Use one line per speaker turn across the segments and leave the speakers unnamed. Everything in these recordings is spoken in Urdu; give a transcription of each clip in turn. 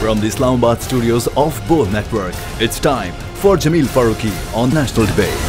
From the Islamabad studios of Bol Network, it's time for Jameel Farooqi on National Debate.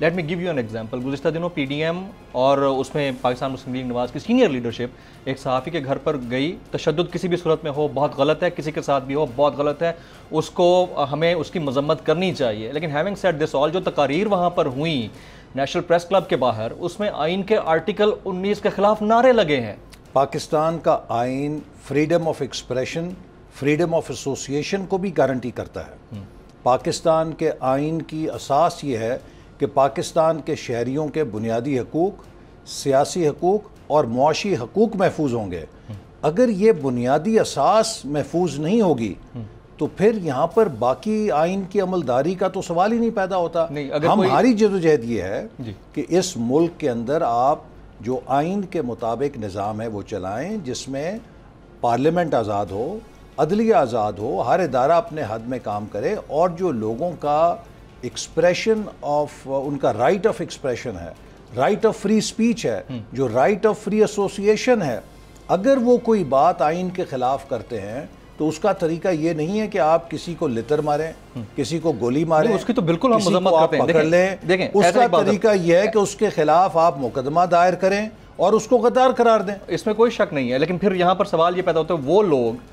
Let me give you an example. گزشتہ دنوں پی ڈی ایم اور اس میں پاکستان مسلم لیگ نواز کی سینئر لیڈرشپ ایک صحافی کے گھر پر گئی. تشدد کسی بھی صورت میں ہو بہت غلط ہے, کسی کے ساتھ بھی ہو بہت غلط ہے, اس کو ہمیں اس کی مذمت کرنی چاہیے. لیکن ہیونگ سیڈ دس آل, جو تقاریر وہاں پر ہوئیں نیشنل پریس کلب کے باہر, اس میں آئین کے آرٹیکل 19 کے خلاف نعرے لگے ہیں.
پاکستان کا آئین freedom of expression, freedom of association کو بھی گارنٹی کرتا ہے. پاکستان کے آئین کی اساس یہ ہے کہ پاکستان کے شہریوں کے بنیادی حقوق, سیاسی حقوق اور معاشی حقوق محفوظ ہوں گے. اگر یہ بنیادی اساس محفوظ نہیں ہوگی تو پھر یہاں پر باقی آئین کی عملداری کا تو سوال ہی نہیں پیدا ہوتا. ہماری جدوجہد یہ ہے کہ اس ملک کے اندر آپ جو آئین کے مطابق نظام ہے وہ چلائیں, جس میں پارلیمنٹ آزاد ہو, عدلیہ آزاد ہو, ہر ادارہ اپنے حد میں کام کرے, اور جو لوگوں کا ایکسپریشن آف, ان کا رائٹ آف ایکسپریشن ہے, رائٹ آف فری اسپیچ ہے, جو رائٹ آف فری ایسوسیشن ہے, اگر وہ کوئی بات آئین کے خلاف کرتے ہیں تو اس کا طریقہ یہ نہیں ہے کہ آپ کسی کو لتر ماریں, کسی کو گولی ماریں,
اس کی تو بالکل ہم
کسی
مذمت
کو آپ
کرتے ہیں.
پکڑ لیں. اس کا طریقہ یہ ہے کہ اس کے خلاف آپ مقدمہ دائر کریں اور اس کو غدار قرار دیں.
اس میں کوئی شک نہیں ہے, لیکن پھر یہاں پر سوال یہ پیدا ہوتا ہے وہ لوگ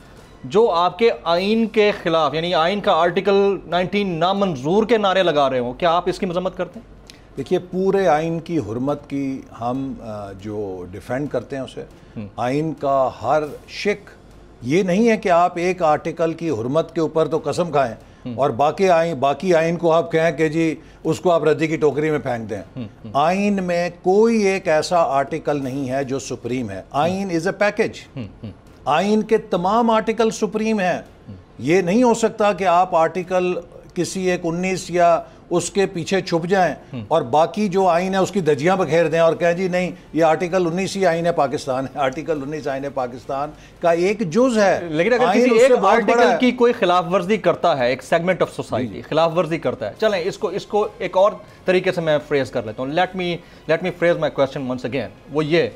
جو آپ کے آئین کے خلاف, یعنی آئین کا آرٹیکل 19 نامنظور کے نعرے لگا رہے ہوں, کیا آپ اس کی مذمت کرتے ہیں؟
دیکھیے, پورے آئین کی حرمت کی ہم جو ڈیفینڈ کرتے ہیں اسے, آئین کا ہر شک یہ نہیں ہے کہ آپ ایک آرٹیکل کی حرمت کے اوپر تو قسم کھائیں اور باقی آئین کو آپ کہیں کہ جی اس کو آپ ردی کی ٹوکری میں پھینک دیں. آئین میں کوئی ایک ایسا آرٹیکل نہیں ہے جو سپریم ہے. آئین از اے پیکج. آئین کے تمام آرٹیکل سپریم ہیں. یہ نہیں ہو سکتا کہ آپ آرٹیکل کسی ایک 19 یا اس کے پیچھے چھپ جائیں اور باقی جو آئین ہے اس کی دھجیاں بکھیر دیں اور کہیں جی نہیں یہ آرٹیکل 19 ہی آئین ہے پاکستان ہے. آرٹیکل 19 آئین پاکستان کا ایک جز ہے.
لیکن اگر کسی ایک آرٹیکل کی کوئی خلاف ورزی کرتا ہے, ایک سیگمنٹ آف سوسائٹی خلاف ورزی کرتا ہے, چلیں اس کو ایک اور طریقے سے میں فریز کر لیتا ہوں. لیٹ می فریز مائی کوسچن ونس اگین. وہ یہ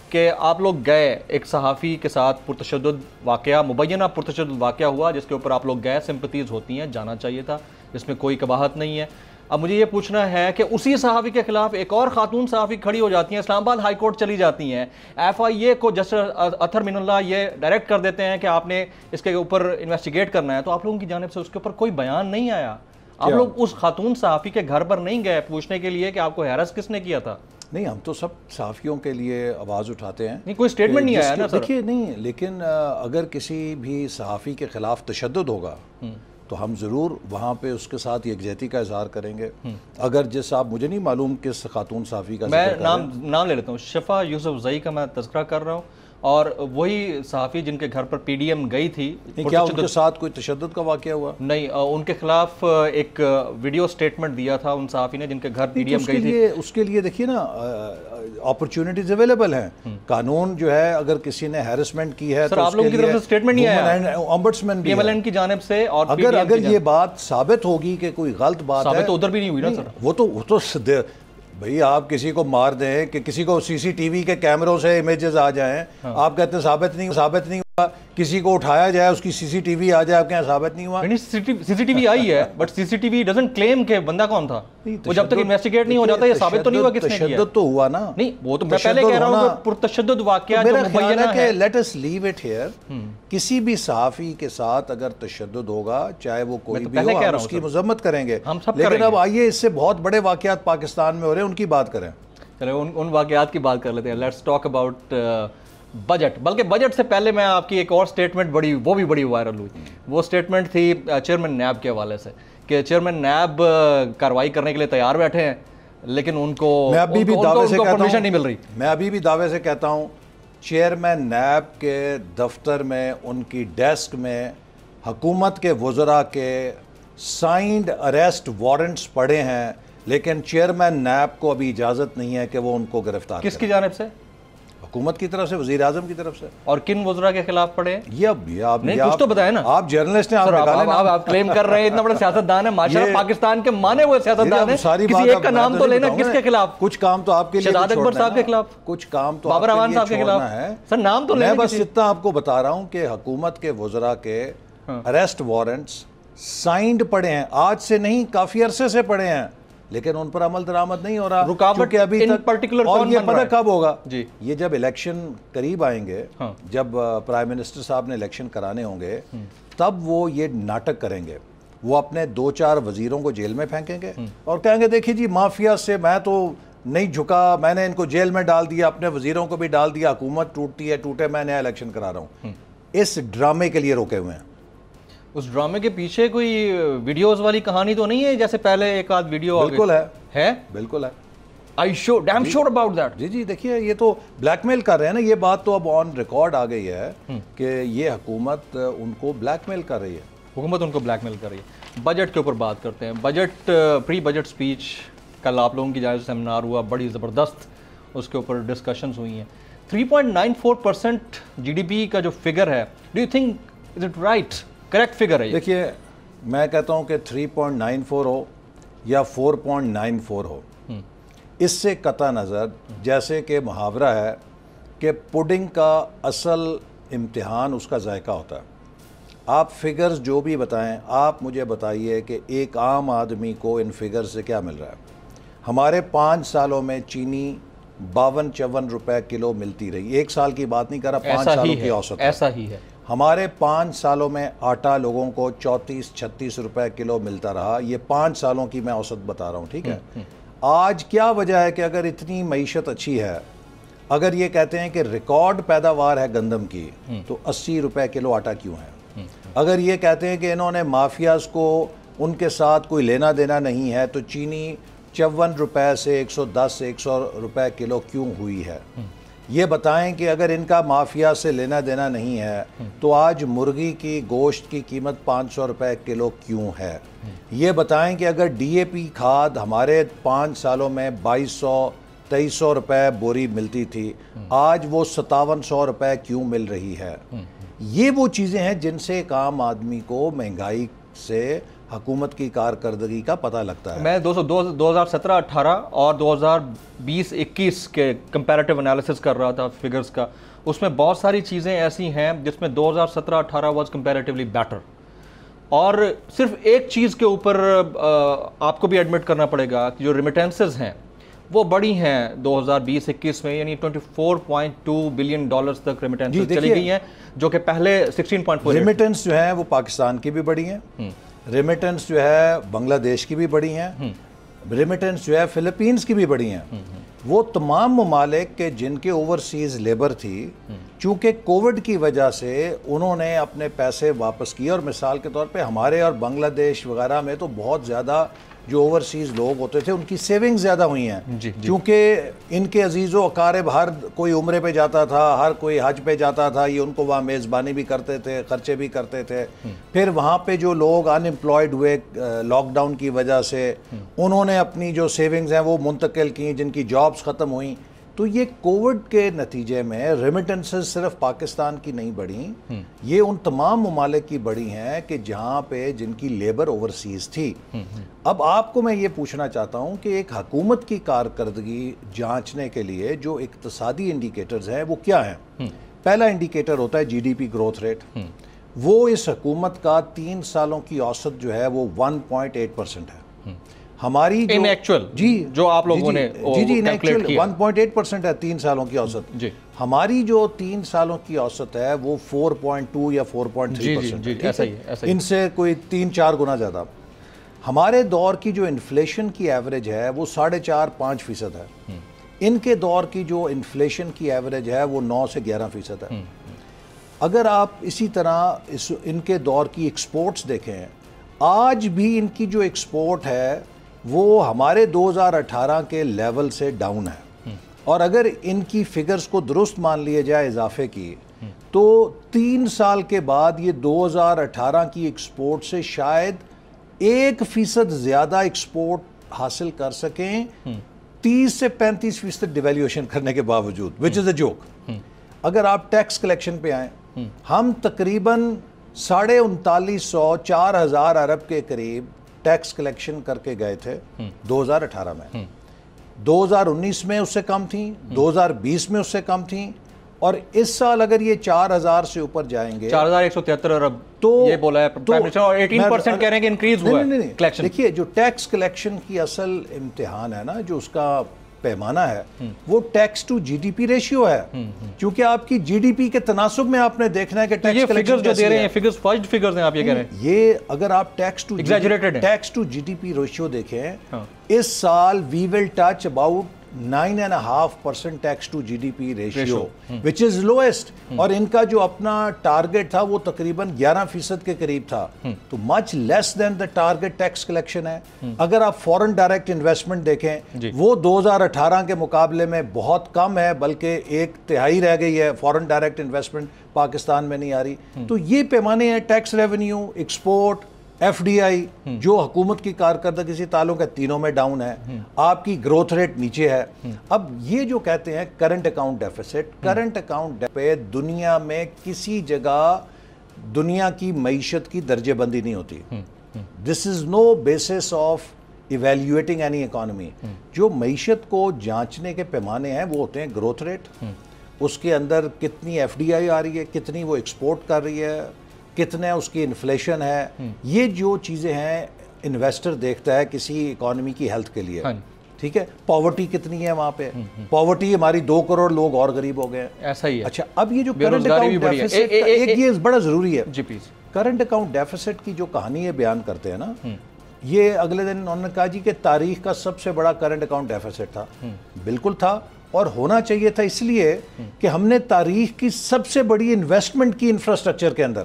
کہ آپ لوگ گئے, ایک صحافی کے ساتھ پرتشدد واقعہ, مبینہ پرتشدد واقعہ ہوا جس کے اوپر آپ لوگ گئے, سمپتیز ہوتی ہیں, جانا چاہیے تھا, اس میں کوئی قباحت نہیں ہے. اب مجھے یہ پوچھنا ہے کہ اسی صحافی کے خلاف ایک اور خاتون صحافی کھڑی ہو جاتی ہیں, اسلام آباد ہائی کورٹ چلی جاتی ہیں, FIA کو جسٹس اطہر من اللہ یہ ڈائریکٹ کر دیتے ہیں کہ آپ نے اس کے اوپر انویسٹیگیٹ کرنا ہے, تو آپ لوگوں کی جانب سے اس کے اوپر کوئی بیان نہیں آیا. آپ لوگ اس خاتون صحافی کے گھر پر نہیں گئے پوچھنے کے لیے کہ آپ کو ہیرس کس نے کیا تھا؟
نہیں, ہم تو سب صحافیوں کے لیے آواز اٹھاتے ہیں.
نہیں, کوئی سٹیٹمنٹ نہیں آیا نا سر.
دیکھیے نہیں, لیکن اگر کسی بھی صحافی کے خلاف تشدد ہوگا تو ہم ضرور وہاں پہ اس کے ساتھ یکجہتی کا اظہار کریں گے. اگر جس آپ, مجھے نہیں معلوم کس خاتون صحافی کا,
میں نام لے لیتا ہوں, شفا یوسف زئی کا میں تذکرہ کر رہا ہوں, اور وہی صحافی جن کے گھر پر پی ڈی ایم گئی تھی.
کیا ان کے ساتھ کوئی تشدد کا واقعہ ہوا؟
نہیں, ان کے خلاف ایک ویڈیو سٹیٹمنٹ دیا تھا ان صحافی نے جن کے گھر پی ڈی ایم گئی تھی.
اس کے لیے دیکھیے نا, اپرچونٹیز اویلیبل ہیں. قانون جو ہے اگر کسی نے ہیرسمنٹ کی ہے
سر, آپ لوگوں کی طرف سے سٹیٹمنٹ نہیں آیا
ombudsman بھی
PMLN کی جانب سے, اور
اگر یہ بات ثابت ہوگی کہ کوئی غلط بات ہے,
ثابت تو ادھر بھی نہیں ہوئی نا سر.
وہ تو بھئی آپ کسی کو مار دیں کہ کسی کو CCTV کے کیمروں سے امیجز آ جائیں, آپ کہتے ہیں ثابت نہیں ہوا. کسی کو اٹھایا جائے, اس کی CCTV آ جائے, آپ کہیں ثابت نہیں ہوا.
CCTV آئی ہے, بٹ CCTV ڈزنٹ کلیم کہ بندہ کون تھا. وہ جب تک انویسٹیگیٹ نہیں ہو جاتا یہ ثابت تو نہیں ہوا کس نے کیا.
تشدد تو ہوا نا.
نہیں, وہ تو میں پہلے کہہ رہا ہوں کہ پرتشدد واقعہ جو مبینہ ہے.
Let us leave it here. کسی بھی صحافی کے ساتھ اگر تشدد ہوگا, چاہے وہ کوئی بھی ہو, ہم اس کی مذمت کریں گے. لیکن اب آئیے اس سے بہت بڑے واقعات پاکستان میں ہو رہے ہیں, ان کی بات کریں.
چلے ان واقعات کی بات کر لیتے ہیں. Let's talk about budget. بلکہ بجٹ سے پہلے میں آپ کی ایک اور سٹیٹمنٹ وہ بھی بڑی وائرل ہوئی. وہ سٹیٹمنٹ تھی چیئرمین نیب کے حوالے سے کہ چیئرمین نیب کارروائی کرنے کے لیے تیار بیٹھے ہیں, لیکن ان کو پرمیشن نہیں مل رہی.
میں ابھی بھی دعوے سے کہتا ہوں, چیئرمین نیب کے دفتر میں, ان کی ڈیسک میں حکومت کے وزراء کے سائنڈ اریسٹ وارنٹس پڑے ہیں, لیکن چیئرمین نیب کو ابھی اجازت نہیں ہے کہ وہ ان کو گرفتار کریں.
کس کی جانب سے؟
حکومت کی طرف سے, وزیر اعظم کی طرف سے.
اور کن وزراء کے خلاف پڑے ہیں
یہ آپ
کچھ تو بتائیں نا.
آپ جرنلسٹ ہیں,
آپ کلیم کر رہے ہیں اتنا بڑا سیاستدان ہے ماشاءاللہ, پاکستان کے مانے ہوئے سیاستدان ہیں, کسی ایک کا نام تو لینا. کس کے خلاف؟
کچھ کام تو آپ کے لیے,
شہزاد اکبر صاحب کے خلاف,
کچھ کام تو
بابر اعوان صاحب کے خلاف
ہے.
سر نام تو لینا.
میں بس اتنا آپ کو بتا رہا ہوں کہ حکومت کے وزراء کے اریسٹ وارنٹس سائنڈ پڑے ہیں, آج سے نہیں کافی عرصے سے پڑے ہیں. لیکن ان پر عمل درآمد نہیں ہو رہا
رکاوٹ
ابھی تک. اور یہ پتہ کب ہوگا؟ یہ جب الیکشن قریب آئیں گے, جب پرائم منسٹر صاحب نے الیکشن کرانے ہوں گے, تب وہ یہ ناٹک کریں گے. وہ اپنے 2-4 وزیروں کو جیل میں پھینکیں گے اور کہیں گے دیکھیں جی مافیا سے میں تو نہیں جھکا, میں نے ان کو جیل میں ڈال دیا, اپنے وزیروں کو بھی ڈال دیا, حکومت ٹوٹتی ہے ٹوٹے, میں نیا الیکشن کرا رہا ہوں. اس ڈرامے کے لیے روکے ہوئے ہیں.
اس ڈرامے کے پیچھے کوئی ویڈیوز والی کہانی تو نہیں ہے جیسے پہلے ایک آدھ ویڈیو؟
بالکل ہے, بالکل ہے.
I sure, damn sure about that.
جی دیکھیے یہ تو بلیک میل کر رہے ہیں نا, یہ بات تو اب آن ریکارڈ آ گئی ہے کہ یہ حکومت ان کو بلیک میل کر رہی ہے.
حکومت ان کو بلیک میل کر رہی ہے. بجٹ کے اوپر بات کرتے ہیں. بجٹ, پری بجٹ سپیچ کل آپ لوگوں کی جائے سیمینار ہوا, بڑی زبردست اس کے اوپر ڈسکشنز ہوئی ہیں. 3.94% جی ڈی پی کا جو فگر ہے, do you think is it right, correct figure ہے؟
دیکھیے میں کہتا ہوں کہ 3.94 ہو یا 4.94 ہو, اس سے قطع نظر جیسے کہ محاورہ ہے کہ پوڈنگ کا اصل امتحان اس کا ذائقہ ہوتا ہے. آپ فگرز جو بھی بتائیں, آپ مجھے بتائیے کہ ایک عام آدمی کو ان فگرز سے کیا مل رہا ہے. ہمارے 5 سالوں میں چینی 52-54 روپے کلو ملتی رہی. ایک سال کی بات نہیں کر رہا, 5 سالوں کی اوسط.
ایسا ہی ہے.
ہمارے 5 سالوں میں آٹا لوگوں کو 34-36 روپے کلو ملتا رہا. یہ 5 سالوں کی میں اوسط بتا رہا ہوں, ٹھیک ہے. آج کیا وجہ ہے کہ اگر اتنی معیشت اچھی ہے, اگر یہ کہتے ہیں کہ ریکارڈ پیداوار ہے گندم کی, تو 80 روپے کلو آٹا کیوں ہے؟ اگر یہ کہتے ہیں کہ انہوں نے مافیاز کو ان کے ساتھ کوئی لینا دینا نہیں ہے, تو چینی 54 روپے سے 110-100 روپے کلو کیوں ہوئی ہے؟ یہ بتائیں کہ اگر ان کا مافیا سے لینا دینا نہیں ہے تو آج مرغی کی گوشت کی قیمت 500 روپے کلو کیوں ہے؟ یہ بتائیں کہ اگر ڈی اے پی کھاد ہمارے 5 سالوں میں 2200-2300 روپے بوری ملتی تھی, آج وہ 5700 روپے کیوں مل رہی ہے؟ یہ وہ چیزیں ہیں جن سے ایک عام آدمی کو مہنگائی سے حکومت کی کارکردگی کا پتہ لگتا ہے.
میں 2017-18 اور 2020-21 کے کمپیریٹیو انالیسس کر رہا تھا فگرز کا. اس میں بہت ساری چیزیں ایسی ہیں جس میں 2017-18 واز کمپیریٹیولی بیٹر. اور صرف ایک چیز کے اوپر آپ کو بھی ایڈمٹ کرنا پڑے گا کہ جو ریمیٹنسز ہیں وہ بڑی ہیں 2020-21 میں, یعنی $24.2 بلین تک ریمیٹنسز چلی گئی ہیں, جو کہ پہلے 16.4.
ریمیٹنس جو ہیں وہ پاکستان کی بھی بڑی ہیں, ریمیٹنس جو ہے بنگلہ دیش کی بھی بڑی ہیں, ریمیٹنس جو ہے فلپینز کی بھی بڑی ہیں. وہ تمام ممالک کے جن کے اوورسیز لیبر تھی, چونکہ کووڈ کی وجہ سے انہوں نے اپنے پیسے واپس کیے. اور مثال کے طور پہ ہمارے اور بنگلہ دیش وغیرہ میں تو بہت زیادہ جو اوورسیز لوگ ہوتے تھے ان کی سیونگ زیادہ ہوئی ہیں, کیونکہ ان کے عزیز و اقارب ہر کوئی عمرے پہ جاتا تھا, ہر کوئی حج پہ جاتا تھا, یہ ان کو وہاں میزبانی بھی کرتے تھے, خرچے بھی کرتے تھے. پھر وہاں پہ جو لوگ ان امپلائڈ ہوئے لاک ڈاؤن کی وجہ سے, انہوں نے اپنی جو سیونگز ہیں وہ منتقل کی, جن کی جابز ختم ہوئیں. تو یہ کووڈ کے نتیجے میں ریمیٹنسز صرف پاکستان کی نہیں بڑھیں, یہ ان تمام ممالک کی بڑھی ہیں کہ جہاں پہ جن کی لیبر اوورسیز تھی. اب آپ کو میں یہ پوچھنا چاہتا ہوں کہ ایک حکومت کی کارکردگی جانچنے کے لیے جو اقتصادی انڈیکیٹرز ہیں وہ کیا ہیں؟ پہلا انڈیکیٹر ہوتا ہے G D P growth rate. وہ اس حکومت کا 3 سالوں کی اوسط جو ہے وہ 1.8% ہے. ہماری
ان ایکچوئل جو آپ لوگوں نے
جی ان ایکچوئل 1.8% ہے 3 سالوں کی اوسط. ہماری جو 3 سالوں کی اوسط ہے وہ 4.2 یا 4.3% ہے, ان سے کوئی 3-4 گنا زیادہ. ہمارے دور کی جو انفلیشن کی ایوریج ہے وہ 4.5-5% ہے. ان کے دور کی جو انفلیشن کی ایوریج ہے وہ 9 سے 11% ہے. اگر آپ اسی طرح ان کے دور کی ایکسپورٹس دیکھیں, آج بھی ان کی جو ایکسپورٹ ہے وہ ہمارے 2018 کے لیول سے ڈاؤن ہے. اور اگر ان کی فگرز کو درست مان لیے جائے اضافے کی, تو 3 سال کے بعد یہ 2018 کی ایکسپورٹ سے شاید 1% زیادہ ایکسپورٹ حاصل کر سکیں 30 سے 35% ڈیویلیویشن کرنے کے باوجود, وچ از اے جوک. اگر آپ ٹیکس کلیکشن پہ آئیں, ہم تقریباً 3900-4000 ارب کے قریب ٹیکس کلیکشن کر کے گئے تھے 2018 میں. 2019 میں اس سے کم تھیں, 2020 میں اس سے کم تھیں, اور اس سال اگر یہ 4000 سے اوپر جائیں گے,
4173 ارب تو یہ بولا ہے پرائم منسٹر, اور 18% کہہ رہے ہیں کہ انکریز ہوا ہے کلیکشن.
دیکھیے جو ٹیکس کلیکشن کی اصل امتحان ہے نا, جو اس کا پیمانہ ہے, وہ tax to G D P ratio ہے, کیونکہ آپ کی جی ڈی پی کے تناسب میں آپ نے دیکھنا ہے کہ ٹیکس کلیکشن
جو دے رہے ہیں فگرز فرسٹ فگرز ہیں آپ یہ کہہ رہے ہیں,
یہ اگر آپ tax to G D P ratio دیکھیں, اس سال we will touch about 9.5% tax to G D P ratio which is lowest, اور ان کا جو اپنا ٹارگٹ تھا وہ تقریباً 11% کے قریب تھا, تو مچ لیس دین دا ٹارگٹ ٹیکس کلیکشن ہے. اگر آپ فورن ڈائریکٹ انویسٹمنٹ دیکھیں وہ 2018 کے مقابلے میں بہت کم ہے, بلکہ 1/3 رہ گئی ہے فورن ڈائریکٹ انویسٹمنٹ پاکستان میں نہیں آ رہی. تو یہ پیمانے ہیں, tax revenue, export, F D I جو حکومت کی کارکردگی سے تعلق ہے, تینوں میں ڈاؤن ہے, آپ کی گروتھ ریٹ نیچے ہے. اب یہ جو کہتے ہیں current account deficit, current account پہ دنیا میں کسی جگہ دنیا کی معیشت کی درجہ بندی نہیں ہوتی. This is no basis of evaluating any economy. جو معیشت کو جانچنے کے پیمانے ہیں وہ ہوتے ہیں گروتھ ریٹ, اس کے اندر کتنی ایف ڈی آئی آ رہی ہے, کتنی وہ ایکسپورٹ کر رہی ہے, کتنے اس کی انفلیشن ہے. یہ جو چیزیں ہیں انویسٹر دیکھتا ہے کسی اکانومی کی ہیلتھ کے لیے, ٹھیک ہے. پاورٹی کتنی ہے وہاں پہ, پاورٹی ہماری 2 کروڑ لوگ اور غریب ہو گئے,
ایسا ہی ہے.
اچھا اب یہ جو کرنٹ اکاؤنٹ ڈیفیسٹ, ایک یہ بڑا ضروری ہے, کرنٹ اکاؤنٹ ڈیفیسٹ کی جو کہانی یہ بیان کرتے ہیں نا, یہ اگلے دن انہوں نے کہا جی کہ تاریخ کا سب سے بڑا کرنٹ اکاؤنٹ ڈیفیسٹ تھا. بالکل تھا, اور ہونا چاہیے تھا اس لیے کہ ہم نے تاریخ کی سب سے بڑی انویسٹمنٹ کی انفراسٹرکچر کے اندر.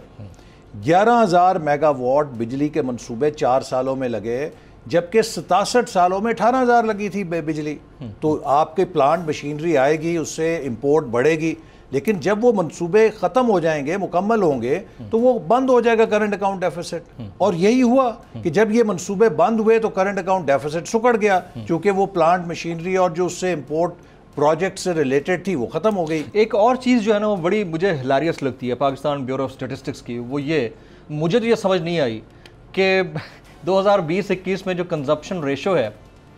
11,000 میگا واٹ بجلی کے منصوبے 4 سالوں میں لگے, جبکہ 67 سالوں میں 18,000 لگی تھی بجلی. تو آپ کے پلانٹ مشینری آئے گی, اس سے امپورٹ بڑھے گی, لیکن جب وہ منصوبے ختم ہو جائیں گے, مکمل ہوں گے, تو وہ بند ہو جائے گا کرنٹ اکاؤنٹ ڈیفیسٹ. اور یہی ہوا کہ جب یہ منصوبے بند ہوئے تو کرنٹ اکاؤنٹ ڈیفیسٹ سکڑ گیا, کیونکہ وہ پلانٹ مشینری اور جو اس سے امپورٹ پروجیکٹ سے ریلیٹڈ تھی وہ ختم ہو گئی.
ایک اور چیز جو ہے نا وہ بڑی مجھے ہلاریس لگتی ہے پاکستان بیورو آف اسٹیٹسٹکس کی, وہ یہ مجھے تو یہ سمجھ نہیں آئی کہ 2020-21 میں جو کنزمپشن ریشو ہے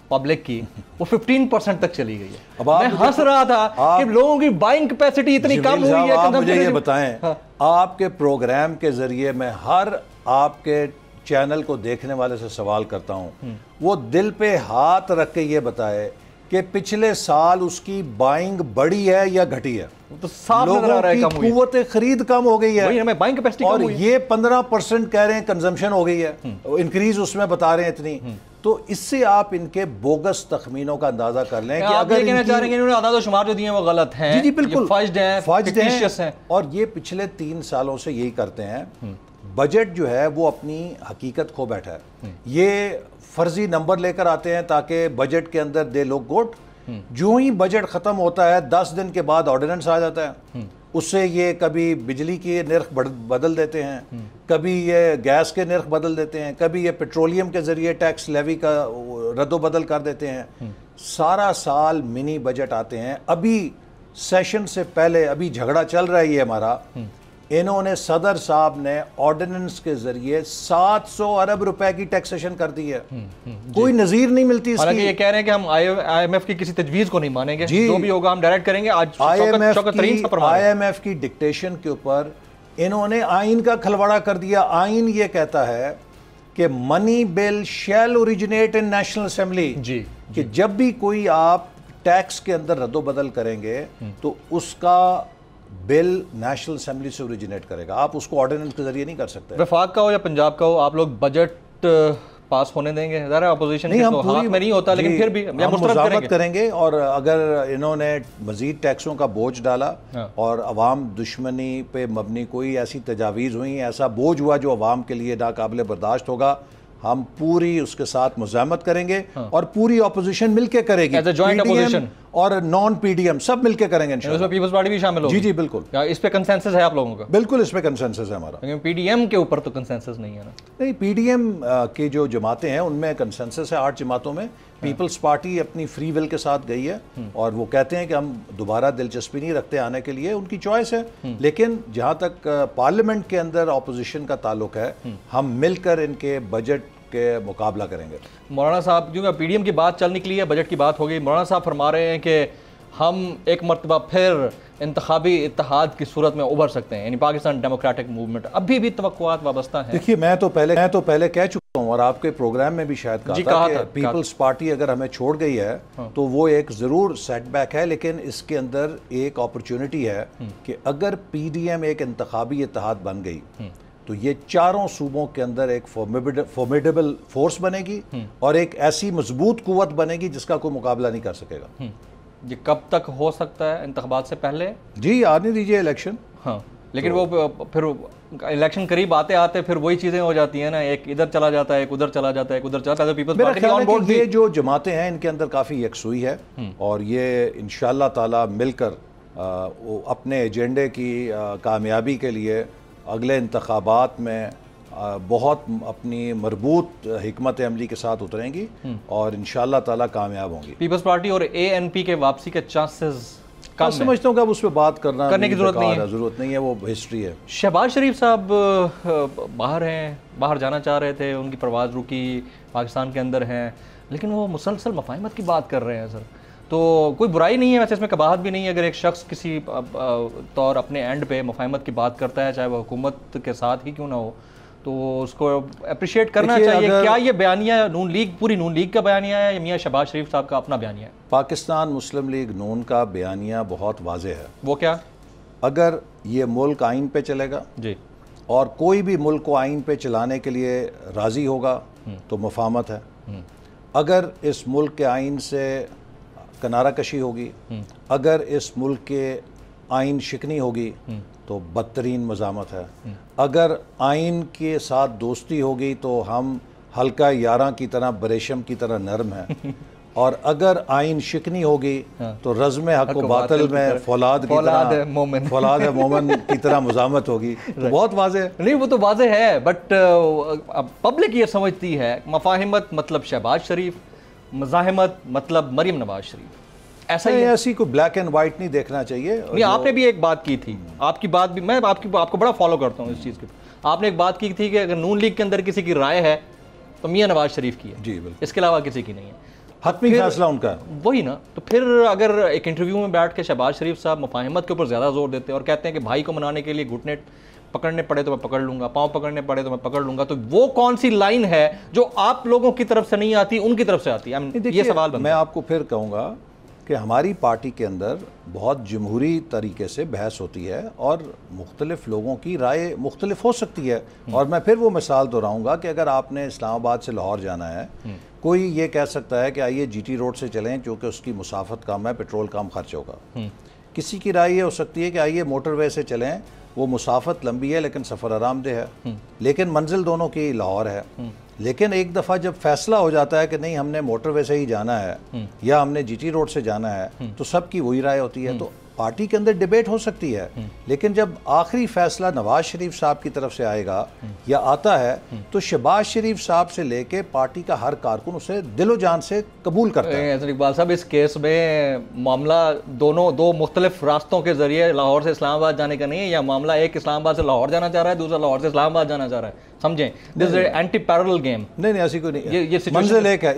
پبلک کی وہ 15% تک چلی گئی ہے. میں ہنس رہا تھا کہ لوگوں کی بائنگ کیپیسٹی اتنی کم ہوئی ہے.
آپ مجھے یہ بتائیں, آپ کے پروگرام کے ذریعے میں ہر آپ کے چینل کو دیکھنے والے سے سوال کرتا ہوں, وہ دل پہ ہاتھ رکھ کے یہ بتائے کہ پچھلے سال اس کی بائنگ بڑھی ہے یا گھٹی ہے.
تو صاف نظر آ رہا ہے
لوگوں کی قوت خرید کم ہو گئی ہے,
بائنگ کیپیسٹی
اور یہ 15% کہہ رہے ہیں کنزمپشن ہو گئی ہے, انکریز اس میں بتا رہے ہیں اتنی. تو اس سے آپ ان کے بوگس تخمینوں کا اندازہ کر لیں کہ
اگر یہ کہنا چاہ رہے ہیں کہ انہوں نے اعداد و شمار جو دیے ہیں وہ غلط ہیں.
جی بالکل
فاجڈ ہیں, فکٹیشیس ہیں,
اور یہ پچھلے 3 سالوں سے یہی کرتے ہیں. بجٹ جو ہے وہ اپنی حقیقت کھو بیٹھا ہے. یہ فرضی نمبر لے کر آتے ہیں تاکہ بجٹ کے اندر دے لوگ گوٹ. جو ہی بجٹ ختم ہوتا ہے 10 دن کے بعد آرڈیننس آ جاتا ہے, اس سے یہ کبھی بجلی کی نرخ بدل دیتے ہیں, کبھی یہ گیس کے نرخ بدل دیتے ہیں, کبھی یہ پیٹرولیم کے ذریعے ٹیکس لیوی کا رد و بدل کر دیتے ہیں. سارا سال منی بجٹ آتے ہیں. ابھی سیشن سے پہلے ابھی جھگڑا چل رہا ہے یہ ہمارا, انہوں نے صدر صاحب نے آرڈیننس کے ذریعے 700 ارب روپے کی ٹیکسیشن کر دی ہے. کوئی نظیر نہیں ملتی اس کی.
حالانکہ یہ کہہ رہے ہیں کہ ہم آئی ایم ایف کی کسی تجویز کو نہیں مانیں گے, جو بھی ہوگا ہم ڈائریکٹ کریں گے. آج
آئی ایم ایف کی ڈکٹیشن کے اوپر انہوں نے آئین کا کھلواڑا کر دیا. آئین یہ کہتا ہے کہ منی بل شیل اوریجنیٹ ان نیشنل اسمبلی, کہ جب بھی کوئی آپ ٹیکس کے اندر رد و بدل کریں گے تو اس کا بل نیشنل اسمبلی سے اوریجنیٹ کرے گا, آپ اس کو آرڈیننس کے ذریعے نہیں کر سکتے.
وفاق کا ہو یا پنجاب کا ہو, آپ لوگ بجٹ پاس ہونے دیں گے؟ ذرا اپوزیشن کے تو ہاتھ میں نہیں ہوتا, لیکن پھر بھی
ہم مزاحمت کریں گے. اور اگر انہوں نے مزید ٹیکسوں کا بوجھ ڈالا اور عوام دشمنی پہ مبنی کوئی ایسی تجاویز ہوئی, ایسا بوجھ ہوا جو عوام کے لیے ناقابل برداشت ہوگا, ہم پوری اس کے ساتھ مزاحمت کریں گے, اور پوری اپوزیشن مل کے کرے گی, اور نان پی ڈی ایم سب مل کے کریں گے انشاءاللہ.
پیپلز پارٹی بھی شامل ہوگی.
جی بالکل.
اس پہ کنسنسس ہے آپ لوگوں کا؟
بالکل اس پہ کنسنسس ہے ہمارا.
لیکن پی ڈی ایم کے اوپر تو کنسنسس نہیں ہے نا.
نہیں, پی ڈی ایم کی جو جماعتیں ہیں ان میں کنسنسس ہے 8 جماعتوں میں. پیپلز پارٹی اپنی فری ول کے ساتھ گئی ہے, اور وہ کہتے ہیں کہ ہم دوبارہ دلچسپی نہیں رکھتے آنے کے لیے, ان کی چوائس ہے. لیکن جہاں تک پارلیمنٹ کے اندر اپوزیشن کا تعلق ہے, ہم مل کر ان کے بجٹ کے مقابلہ کریں گے.
مولانا صاحب, کیونکہ پی ڈی ایم کی بات چل نکلی ہے, بجٹ کی بات ہو گئی, مولانا صاحب فرما رہے ہیں کہ ہم ایک مرتبہ پھر انتخابی اتحاد کی صورت میں ابھر سکتے ہیں؟ یعنی پاکستان ڈیموکریٹک موومنٹ ابھی بھی توقعات وابستہ ہیں؟
دیکھیے میں تو پہلے کہہ چکا ہوں اور آپ کے پروگرام میں بھی شاید کہا تھا کہ پیپلز پارٹی اگر ہمیں چھوڑ گئی ہے تو وہ ایک ضرور سیٹ بیک ہے، لیکن اس کے اندر ایک اپرچونٹی ہے کہ اگر پی ڈی ایم ایک انتخابی اتحاد بن گئی تو یہ چاروں صوبوں کے اندر ایک فارمیڈیبل فورس بنے گی اور ایک ایسی مضبوط قوت بنے گی جس کا کوئی مقابلہ نہیں کر سکے گا۔
یہ کب تک ہو سکتا ہے؟ انتخابات سے پہلے؟
جی آنے دیجئے الیکشن۔
ہاں لیکن وہ پھر الیکشن قریب آتے آتے پھر وہی چیزیں ہو جاتی ہیں نا، ایک ادھر چلا جاتا ہے، ایک ادھر چلا جاتا ہے، ایک ادھر چلا جاتا ہے۔ پیپلز پارٹی کی آن بورڈ
یہ جو جماعتیں ہیں ان کے اندر کافی یکسوئی ہے اور یہ انشاءاللہ تعالی مل کر اپنے ایجنڈے کی کامیابی کے لیے اگلے انتخابات میں بہت اپنی مربوط حکمت عملی کے ساتھ اتریں گی اور انشاءاللہ تعالی کامیاب ہوں گی۔
پیپلز پارٹی اور اے این پی کے واپسی کے چانسز
میں سمجھتا ہوں کہ اب اس پہ بات کرنے کی ضرورت نہیں ہے، وہ ہسٹری ہے۔
شہباز شریف صاحب باہر ہیں، باہر جانا چاہ رہے تھے، ان کی پرواز رکی، پاکستان کے اندر ہیں، لیکن وہ مسلسل مفاہمت کی بات کر رہے ہیں سر۔ تو کوئی برائی نہیں ہے ویسے، اس میں قباحت بھی نہیں ہے اگر ایک شخص کسی طور اپنے اینڈ پہ مفاہمت کی بات کرتا ہے، چاہے وہ حکومت کے ساتھ ہی کیوں نہ ہو، تو اس کو اپریشیٹ کرنا چاہیے۔ کیا یہ بیانیہ نون لیگ، پوری نون لیگ کا بیانیہ ہے یا میاں شہباز شریف صاحب کا اپنا بیانیہ ہے؟
پاکستان مسلم لیگ نون کا بیانیہ بہت واضح ہے۔
وہ کیا؟
اگر یہ ملک آئین پہ چلے گا
جی،
اور کوئی بھی ملک کو آئین پہ چلانے کے لیے راضی ہوگا تو مفاہمت ہے۔ اگر اس ملک کے آئین سے کنارہ کشی ہوگی، اگر اس ملک کے آئین شکنی ہوگی تو بدترین مزاحمت ہے۔ اگر آئین کے ساتھ دوستی ہوگی تو ہم حلقہ یاراں کی طرح بریشم کی طرح نرم ہیں، اور اگر آئین شکنی ہوگی تو رزم حق و باطل میں فولاد مومن کی طرح مزاحمت ہوگی۔ بہت واضح ہے۔
نہیں وہ تو واضح ہے، بٹ پبلک یہ سمجھتی ہے مفاہمت مطلب شہباز شریف، مزاحمت مطلب مریم نواز شریف، ایسا ہی
ایسی کوئی بلیک اینڈ وائٹ نہیں دیکھنا چاہیے۔
نہیں آپ نے بھی ایک بات کی تھی، آپ کی بات بھی میں آپ کو بڑا فالو کرتا ہوں اس چیز کے، آپ نے ایک بات کی تھی کہ اگر نون لیگ کے اندر کسی کی رائے ہے تو میاں نواز شریف کی ہے،
جی بالکل،
اس کے علاوہ کسی کی نہیں ہے،
حتمی فیصلہ ان کا ہے۔
وہی نا، تو پھر اگر ایک انٹرویو میں بیٹھ کے شہباز شریف صاحب مفاہمت کے اوپر زیادہ زور دیتے ہیں اور کہتے ہیں کہ بھائی کو منانے کے لیے گھٹنے پکڑنے پڑے تو میں پکڑ لوں گا، پاؤں پکڑنے پڑے تو میں پکڑ لوں گا، تو وہ کون سی لائن ہے جو آپ لوگوں کی طرف سے نہیں آتی، ان کی طرف سے آتی ہے؟ یہ سوال بنتا ہے۔
میں آپ کو پھر کہوں گا کہ ہماری پارٹی کے اندر بہت جمہوری طریقے سے بحث ہوتی ہے اور مختلف لوگوں کی رائے مختلف ہو سکتی ہے، اور میں پھر وہ مثال دہراؤں گا کہ اگر آپ نے اسلام آباد سے لاہور جانا ہے، کوئی یہ کہہ سکتا ہے کہ آئیے جی ٹی روڈ سے چلیں کیونکہ اس کی مسافت کم ہے، پیٹرول کم خرچ ہوگا۔ کسی کی رائے یہ ہو سکتی ہے کہ آئیے موٹر وے سے چلیں، وہ مسافت لمبی ہے لیکن سفر آرام دہ ہے، لیکن منزل دونوں کی لاہور ہے۔ لیکن ایک دفعہ جب فیصلہ ہو جاتا ہے کہ نہیں ہم نے موٹر وے سے ہی جانا ہے یا ہم نے جی ٹی روڈ سے جانا ہے، تو سب کی وہی رائے ہوتی ہے۔ تو پارٹی کے اندر ڈیبیٹ ہو سکتی ہے، لیکن جب آخری فیصلہ نواز شریف صاحب کی طرف سے آئے گا یا آتا ہے تو شہباز شریف صاحب سے لے کے پارٹی کا ہر کارکن اسے دل و جان سے قبول کرتا ہے۔
حسن اقبال صاحب، اس کیس میں معاملہ دو مختلف راستوں کے ذریعے لاہور سے اسلام آباد جانے کا نہیں ہے، یا معاملہ ایک اسلام آباد سے لاہور جانا چاہ رہا ہے، دوسرا لاہور سے اسلام آباد جانا چاہ رہا ہے، سمجھیں؟ دس از اینٹی پیرلل گیم۔
نہیں ایسی کوئی نہیں، منزل ایک ہے،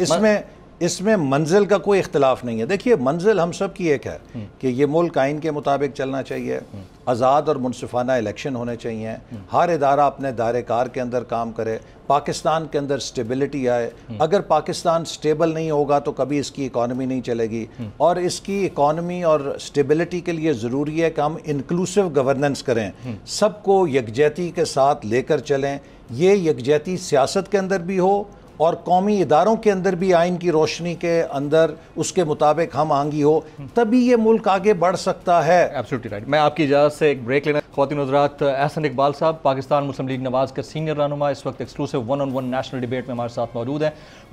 اس میں منزل کا کوئی اختلاف نہیں ہے۔ دیکھیے منزل ہم سب کی ایک ہے کہ یہ ملک آئین کے مطابق چلنا چاہیے، آزاد اور منصفانہ الیکشن ہونے چاہیے، ہر ادارہ اپنے دائرے کار کے اندر کام کرے، پاکستان کے اندر سٹیبلٹی آئے۔ اگر پاکستان سٹیبل نہیں ہوگا تو کبھی اس کی اکانومی نہیں چلے گی، اور اس کی اکانومی اور سٹیبلٹی کے لیے ضروری ہے کہ ہم انکلوسیو گورننس کریں، سب کو یکجہتی کے ساتھ لے کر چلیں۔ یہ یکجہتی سیاست کے اندر بھی ہو اور قومی اداروں کے اندر بھی آئین کی روشنی کے اندر اس کے مطابق ہم آہنگی ہو، تبھی یہ ملک آگے بڑھ سکتا ہے۔
Absolutely right. میں آپ کی اجازت سے ایک بریک لینا۔ خواتین حضرات، احسن اقبال صاحب پاکستان مسلم لیگ نواز کے سینئر رہنما اس وقت ایکسکلوسیو 1-on-1 نیشنل ڈیبیٹ میں ہمارے ساتھ موجود ہیں۔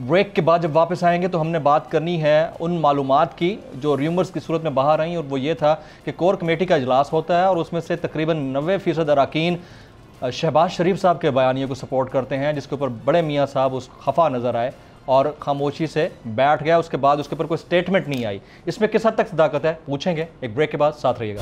بریک کے بعد جب واپس آئیں گے تو ہم نے بات کرنی ہے ان معلومات کی جو ریومرز کی صورت میں باہر آئیں، اور وہ یہ تھا کہ کور کمیٹی کا اجلاس ہوتا ہے اور اس میں سے تقریباً 90% اراکین شہباز شریف صاحب کے بیانیے کو سپورٹ کرتے ہیں، جس کے اوپر بڑے میاں صاحب اس خفا نظر آئے اور خاموشی سے بیٹھ گیا، اس کے بعد اس کے اوپر کوئی سٹیٹمنٹ نہیں آئی۔ اس میں کس حد تک صداقت ہے پوچھیں گے، ایک بریک کے بعد ساتھ رہیے گا۔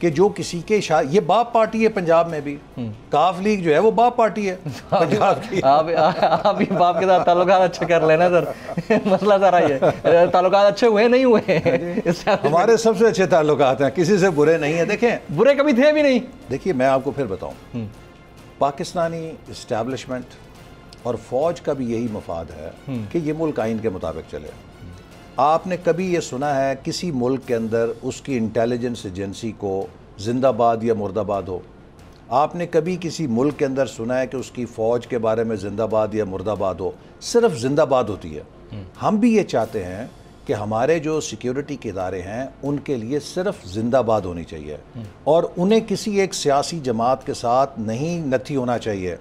کہ جو کسی کے یہ باپ پارٹی ہے پنجاب میں بھی، کاف لیگ جو ہے وہ باپ پارٹی ہے پنجاب کی.
آپ بھی باپ کے ساتھ تعلقات اچھے کر لینا سر. مسئلہ ذرا یہ تعلقات اچھے ہوئے نہیں ہوئے.
ہمارے سب سے اچھے تعلقات ہیں، کسی سے برے نہیں ہیں. دیکھیں
برے کبھی تھے بھی نہیں.
دیکھیے میں آپ کو پھر بتاؤں، پاکستانی اسٹیبلشمنٹ اور فوج کا بھی یہی مفاد ہے کہ یہ ملک آئین کے مطابق چلے. آپ نے کبھی یہ سنا ہے کسی ملک کے اندر اس کی انٹیلیجنس ایجنسی کو زندہ باد یا مردہ باد ہو؟ آپ نے کبھی کسی ملک کے اندر سنا ہے کہ اس کی فوج کے بارے میں زندہ باد یا مردہ باد ہو؟ صرف زندہ باد ہوتی ہے. ہم بھی یہ چاہتے ہیں کہ ہمارے جو سیکیورٹی کے ادارے ہیں ان کے لیے صرف زندہ باد ہونی چاہیے، اور انہیں کسی ایک سیاسی جماعت کے ساتھ نہیں نتھی ہونا چاہیے.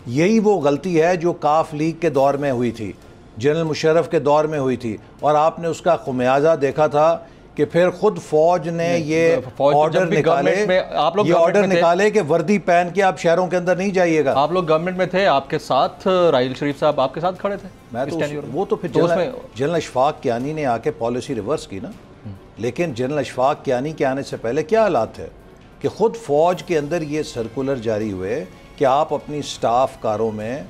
یہی وہ غلطی ہے جو کاف لیگ کے دور میں ہوئی تھی، جنرل مشرف کے دور میں ہوئی تھی، اور آپ نے اس کا خمیازہ دیکھا تھا کہ پھر خود فوج نے یہ آرڈر نکالے کہ وردی پہن کے آپ شہروں کے اندر نہیں جائیے گا.
آپ لوگ گورنمنٹ میں تھے، آپ کے ساتھ راحیل شریف صاحب آپ کے ساتھ کھڑے تھے.
میں تو وہ تو پھر جنرل اشفاق کیانی نے آ کے پالیسی ریورس کی نا. لیکن جنرل اشفاق کیانی کے آنے سے پہلے کیا حالات تھے کہ خود فوج کے اندر یہ سرکولر جاری ہوئے کہ آپ اپنی سٹاف کاروں میں،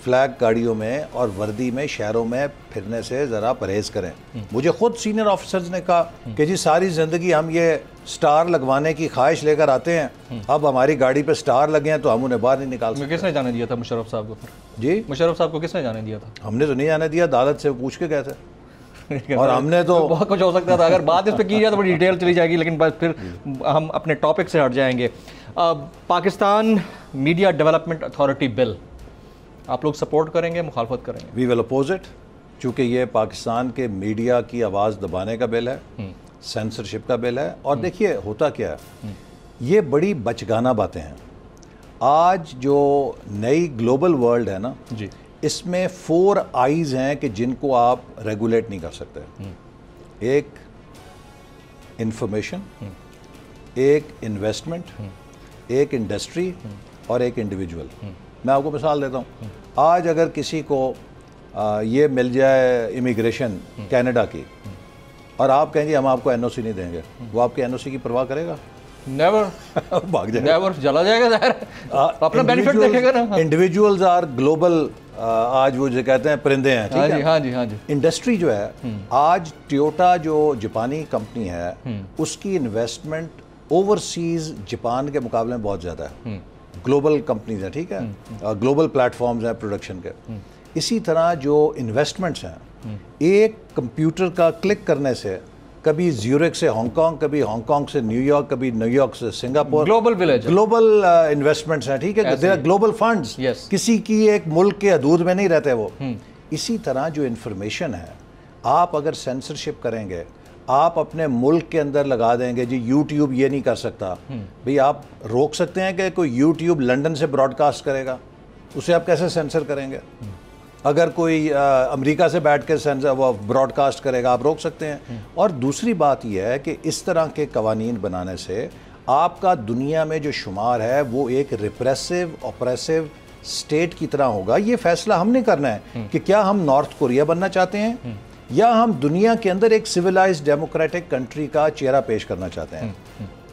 فلیگ گاڑیوں میں اور وردی میں شہروں میں پھرنے سے ذرا پرہیز کریں. مجھے خود سینئر آفیسرز نے کہا کہ جی ساری زندگی ہم یہ سٹار لگوانے کی خواہش لے کر آتے ہیں، اب ہماری گاڑی پہ سٹار لگے ہیں تو ہم انہیں باہر نہیں نکال سکتے.
کس نے جانے دیا تھا مشرف صاحب کو؟
جی
مشرف صاحب کو کس نے جانے دیا تھا؟
ہم نے تو نہیں جانے دیا، عدالت سے پوچھ کے گئے تھے. اور ہم نے تو
بہت کچھ ہو سکتا تھا. اگر بات اس پہ کی جائے تو بڑی ڈیٹیل چلی جائے گی، لیکن بس پھر ہم اپنے ٹاپک سے ہٹ جائیں گے. پاکستان میڈیا ڈیولپمنٹ اتھارٹی بل آپ لوگ سپورٹ کریں گے، مخالفت کریں گے؟
وی ول اپوز اٹ، چونکہ یہ پاکستان کے میڈیا کی آواز دبانے کا بل ہے، سینسرشپ کا بل ہے. اور دیکھیے ہوتا کیا ہے، یہ بڑی بچگانہ باتیں ہیں. آج جو نئی گلوبل ورلڈ ہے نا،
جی
اس میں 4 آئیز ہیں کہ جن کو آپ ریگولیٹ نہیں کر سکتے. ایک انفارمیشن، ایک انویسٹمنٹ، ایک انڈسٹری اور ایک انڈیویجول. میں آپ کو مثال دیتا ہوں. آج اگر کسی کو یہ مل جائے امیگریشن کینیڈا کی، اور آپ کہیں گے ہم آپ کو این او سی نہیں دیں گے، وہ آپ کے این او سی کی پرواہ کرے گا؟
نیور.
بھاگ جائے
نیور، چلا جائے گا ظاہر، اپنا بینیفٹ دیکھے گا نا.
انڈیویجولز آر گلوبل، آج وہ جو کہتے ہیں پرندے ہیں. ٹھیک ہے،
ہاں جی ہاں جی.
انڈسٹری جو ہے، آج ٹیوٹا جو جاپانی کمپنی ہے، اس کی انویسٹمنٹ اوورسیز جاپان کے مقابلے میں بہت زیادہ ہے. گلوبل کمپنیز ہیں، ٹھیک ہے، گلوبل پلیٹ فارمز ہیں پروڈکشن کے. اسی طرح جو انویسٹمنٹس ہیں، ایک کمپیوٹر کا کلک کرنے سے کبھی زیورک سے ہانگ کانگ، کبھی ہانگ کانگ سے نیو یارک، کبھی نیو یارک سے Singapore.
Global village, global
investments ہیں. ٹھیک ہے، دے آر گلوبل فنڈز، کسی کی ایک ملک کے حدود میں نہیں رہتے وہ. اسی طرح جو انفارمیشن ہے، آپ اگر سینسرشپ کریں گے، آپ اپنے ملک کے اندر لگا دیں گے جی یوٹیوب یہ نہیں کر سکتا. بھئی آپ روک سکتے ہیں کہ کوئی یوٹیوب لنڈن سے براڈ کاسٹ کرے گا، اسے آپ کیسے سینسر کریں گے؟ اگر کوئی امریکہ سے بیٹھ کے وہ براڈ کاسٹ کرے گا، آپ روک سکتے ہیں. اور دوسری بات یہ ہے کہ اس طرح کے قوانین بنانے سے آپ کا دنیا میں جو شمار ہے وہ ایک ریپریسو آپریسو اسٹیٹ کی طرح ہوگا. یہ فیصلہ ہم نے کرنا ہے کہ کیا ہم نارتھ کوریا بننا چاہتے ہیں یا ہم دنیا کے اندر ایک سویلائزڈ ڈیموکریٹک کنٹری کا چہرہ پیش کرنا چاہتے ہیں.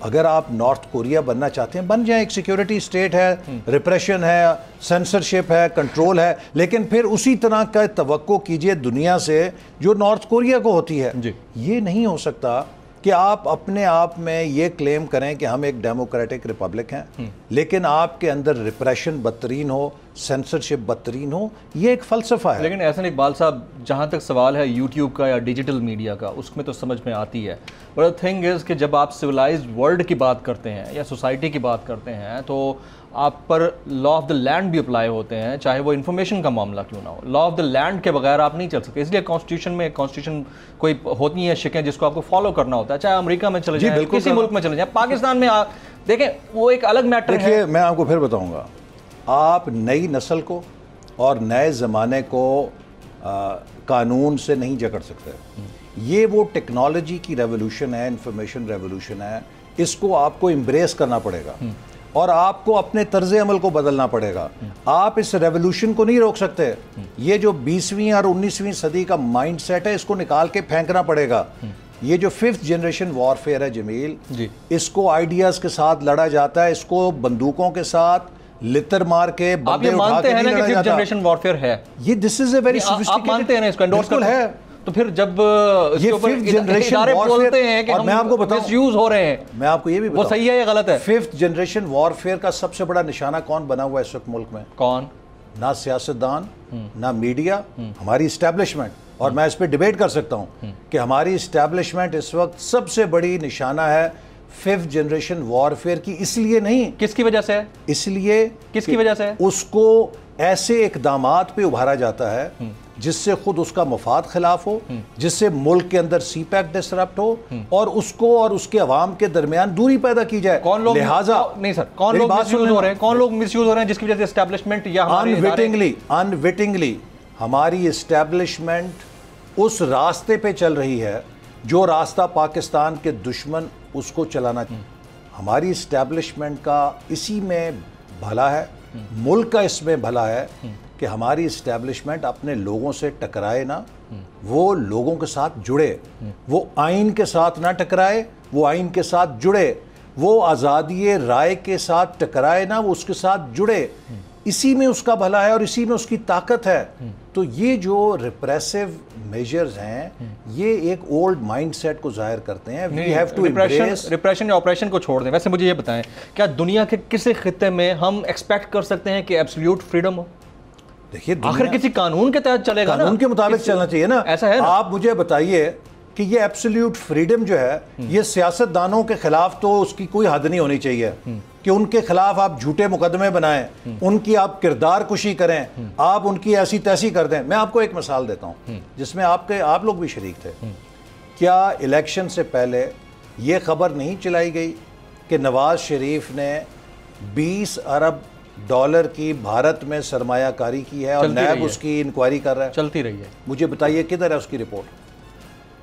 اگر آپ نارتھ کوریا بننا چاہتے ہیں، بن جائیں. ایک سیکیورٹی اسٹیٹ ہے، ریپریشن ہے، سینسرشپ ہے، کنٹرول ہے، لیکن پھر اسی طرح کا توقع کیجئے دنیا سے جو نارتھ کوریا کو ہوتی ہے. یہ نہیں ہو سکتا کہ آپ اپنے آپ میں یہ کلیم کریں کہ ہم ایک ڈیموکریٹک ریپبلک ہیں، لیکن آپ کے اندر ریپریشن بدترین ہو، سینسرشپ بدترین ہو. یہ ایک فلسفہ ہے.
لیکن احسن اقبال صاحب، جہاں تک سوال ہے یوٹیوب کا یا ڈیجیٹل میڈیا کا، اس میں تو سمجھ میں آتی ہے. بٹ تھنگ از کہ جب آپ سویلائزڈ ورلڈ کی بات کرتے ہیں یا سوسائٹی کی بات کرتے ہیں تو آپ پر لا آف دا لینڈ بھی اپلائی ہوتے ہیں، چاہے وہ انفارمیشن کا معاملہ کیوں نہ ہو. لا آف دا لینڈ کے بغیر آپ نہیں چل سکتے. اس لیے کانسٹیٹیوشن کوئی ہوتی ہیں شکیں جس کو آپ کو فالو کرنا ہوتا ہے، چاہے امریکہ میں چلے جائیں، کسی ملک میں چلے جائیں. پاکستان میں دیکھیں وہ ایک الگ میٹر ہے.
دیکھیے میں آپ کو پھر بتاؤں گا، آپ نئی نسل کو اور نئے زمانے کو قانون سے نہیں جکڑ سکتے. یہ وہ ٹیکنالوجی کی ریولوشن ہے، انفارمیشن ریولوشن ہے، اس کو آپ کو امبریس کرنا پڑے گا اور آپ کو اپنے طرز عمل کو بدلنا پڑے گا. آپ اس ریولوشن کو نہیں روک سکتے. یہ جو 20ویں اور 19ویں صدی کا مائنڈ سیٹ ہے، اس کو نکال کے پھینکنا پڑے گا. یہ جو 5th جنریشن وارفیئر ہے جمیل، اس کو آئیڈیاز کے ساتھ لڑا جاتا ہے، اس کو بندوقوں کے ساتھ لتر مار کے بندے اٹھا کے نہیں لڑا جاتا۔ آپ یہ مانتے ہیں نا کہ 5th جنریشن وارفیئر ہے؟ یہ دس از اے ویری سوفسٹیکیٹڈ، آپ مانتے ہیں نا اس کو انڈورس کرتے ہیں؟ تو پھر جب یہ 5th جنریشن بولتے ہیں کہ میں آپ کو بتاؤں مس یوز ہو رہے ہیں، میں آپ کو یہ بھی بتاؤں وہ صحیح ہے یا غلط ہے؟ 5th جنریشن وارفیئر کا سب سے بڑا نشانہ کون بنا ہوا ہے اس وقت ملک میں؟ کون؟ نہ سیاستدان، نہ میڈیا، ہماری اسٹیبلشمنٹ۔ اور میں اس پہ ڈیبیٹ کر سکتا ہوں کہ ہماری اسٹیبلشمنٹ اس وقت سب سے بڑی نشانہ ہے 5th جنریشن وارفیئر کی۔ اس لیے نہیں، کس کی وجہ سے ہے؟ اس لیے کس کی وجہ سے ہے؟ اس کو ایسے اقدامات پہ ابھارا جاتا ہے جس سے خود اس کا مفاد خلاف ہو، جس سے ملک کے اندر سی پیک ڈسرپٹ ہو، اور اس کو اور اس کے عوام کے درمیان دوری پیدا کی جائے۔ کون لوگ لہٰذا نہیں سر، کون لوگ مس یوز ہو رہے ہیں؟ کون لوگ مس یوز ہو رہے ہیں جس کی وجہ سے اسٹیبلشمنٹ یا انوٹنگلی ہماری اسٹیبلشمنٹ اس راستے پہ چل رہی ہے جو راستہ پاکستان کے دشمن اس کو چلانا چاہیے۔ ہماری اسٹیبلشمنٹ کا اسی میں بھلا ہے، ملک کا اس میں بھلا ہے کہ ہماری اسٹیبلشمنٹ اپنے لوگوں سے ٹکرائے نہ، وہ لوگوں کے ساتھ جڑے، وہ آئین کے ساتھ نہ ٹکرائے، وہ آئین کے ساتھ جڑے، وہ آزادی رائے کے ساتھ ٹکرائے نہ، وہ اس کے ساتھ جڑے۔ اسی میں اس کا بھلا ہے اور اسی میں اس کی طاقت ہے۔ تو یہ جو ریپریسو میجرز ہیں یہ ایک اولڈ مائنڈ سیٹ کو ظاہر کرتے ہیں۔ We have to embrace reparation یا آپریشن کو چھوڑ دیں۔ ویسے مجھے یہ بتائیں، کیا دنیا کے کسی خطے میں ہم ایکسپیکٹ کر سکتے ہیں کہ ایبسلیوٹ فریڈم ہو؟ دیکھیے آخر کسی قانون کے تحت چلے گا، قانون کے مطابق چلنا چاہیے نا، ایسا ہے۔ آپ مجھے بتائیے کہ یہ ایبسلیوٹ فریڈم جو ہے یہ سیاست دانوں کے خلاف تو اس کی کوئی حد نہیں ہونی چاہیے کہ ان کے خلاف آپ جھوٹے مقدمے بنائیں، ان کی آپ کردار کشی کریں، آپ ان کی ایسی تیسی کر دیں۔ میں آپ کو ایک مثال دیتا ہوں جس میں آپ لوگ بھی شریک تھے۔ کیا الیکشن سے پہلے یہ خبر نہیں چلائی گئی کہ نواز شریف نے 20 ارب ڈالر کی بھارت میں سرمایہ کاری کی ہے اور نیب اس کی انکوائری کر رہا ہے؟ چلتی رہی ہے۔ مجھے بتائیے کدھر ہے اس کی رپورٹ؟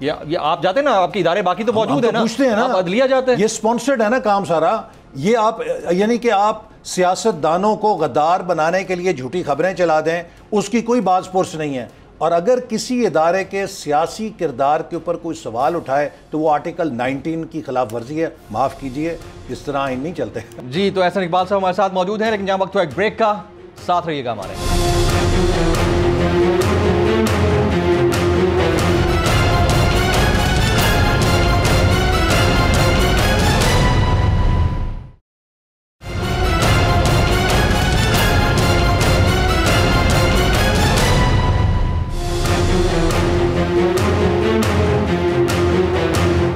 یہ آپ جاتے ہیں نا، آپ کے ادارے باقی تو موجود ہیں نا، پوچھتے ہیں نا، عدلیہ جاتے ہیں۔ یہ سپانسرڈ ہے نا کام سارا۔ یہ آپ یعنی کہ آپ سیاست دانوں کو غدار بنانے کے لیے جھوٹی خبریں چلا دیں، اس کی کوئی باز پرس نہیں ہے۔ اور اگر کسی ادارے کے سیاسی کردار کے اوپر کوئی سوال اٹھائے تو وہ آرٹیکل 19 کی خلاف ورزی ہے۔ معاف کیجئے، اس طرح آئین نہیں چلتے۔ جی تو احسن اقبال صاحب ہمارے ساتھ موجود ہیں، لیکن یہاں وقت ہوا ایک بریک کا، ساتھ رہیے گا ہمارے۔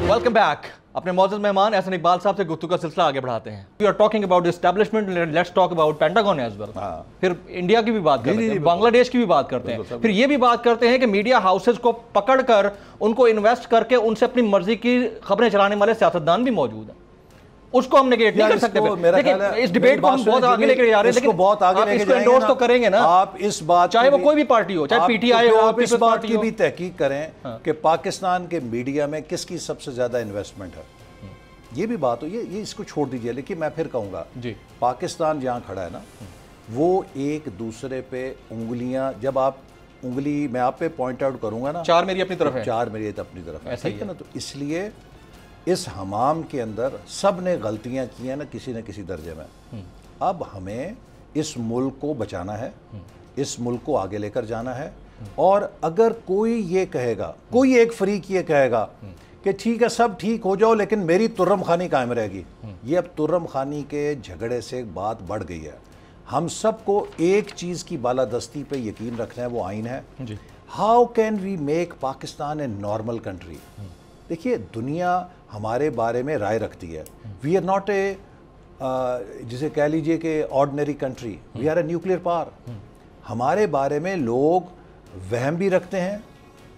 Welcome back. اپنے معزز مہمان احسن اقبال صاحب سے گفتگو کا سلسلہ آگے بڑھاتے ہیں۔ We are talking about the establishment, let's talk about Pentagon as well۔ پھر انڈیا کی بھی بات کرتے ہیں، بنگلہ دیش کی بھی بات کرتے ہیں، پھر یہ بھی بات کرتے ہیں کہ میڈیا ہاؤسز کو پکڑ کر ان کو انویسٹ کر کے ان سے اپنی مرضی کی خبریں چلانے والے سیاستدان بھی موجود ہیں۔ اس کو ہم نگیٹ نہیں کر سکتے۔ لیکن اس ڈیبیٹ کو ہم بہت آگے لے کے جا رہے ہیں، لیکن آپ اس کو انڈورس تو کریں گے نا، آپ اس بات چاہے وہ کوئی بھی پارٹی ہو، چاہے پی ٹی آئی ہو، آپ اس بات کی بھی تحقیق کریں کہ پاکستان کے میڈیا میں کس کی سب سے زیادہ انویسٹمنٹ ہے۔ یہ بھی بات ہو، یہ اس کو چھوڑ دیجئے، لیکن میں پھر کہوں گا پاکستان جہاں کھڑا ہے نا، وہ ایک دوسرے پہ انگلیاں، جب آپ انگلی میں آپ پہ پوائنٹ آؤٹ کروں گا نا، چار میری اپنی طرف ہے، چار میری اپنی طرف ہے، ٹھیک ہے نا؟ تو اس لیے اس حمام کے اندر سب نے غلطیاں کی ہیں نا کسی نہ کسی درجے میں۔ اب ہمیں اس ملک کو بچانا ہے، اس ملک کو آگے لے کر جانا ہے، اور اگر کوئی یہ کہے گا، کوئی ایک فریق یہ کہے گا کہ ٹھیک ہے سب ٹھیک ہو جاؤ لیکن میری ترم خانی قائم رہے گی، یہ اب ترم خانی کے جھگڑے سے بات بڑھ گئی ہے۔ ہم سب کو ایک چیز کی بالادستی پہ یقین رکھنا ہے، وہ آئین ہے۔ How can we make Pakistan a normal country? دیکھیے دنیا ہمارے بارے میں رائے رکھتی ہے، وی آر ناٹ اے جسے کہہ لیجئے کہ ordinary country, we are a nuclear power. ہمارے بارے میں لوگ وہم بھی رکھتے ہیں،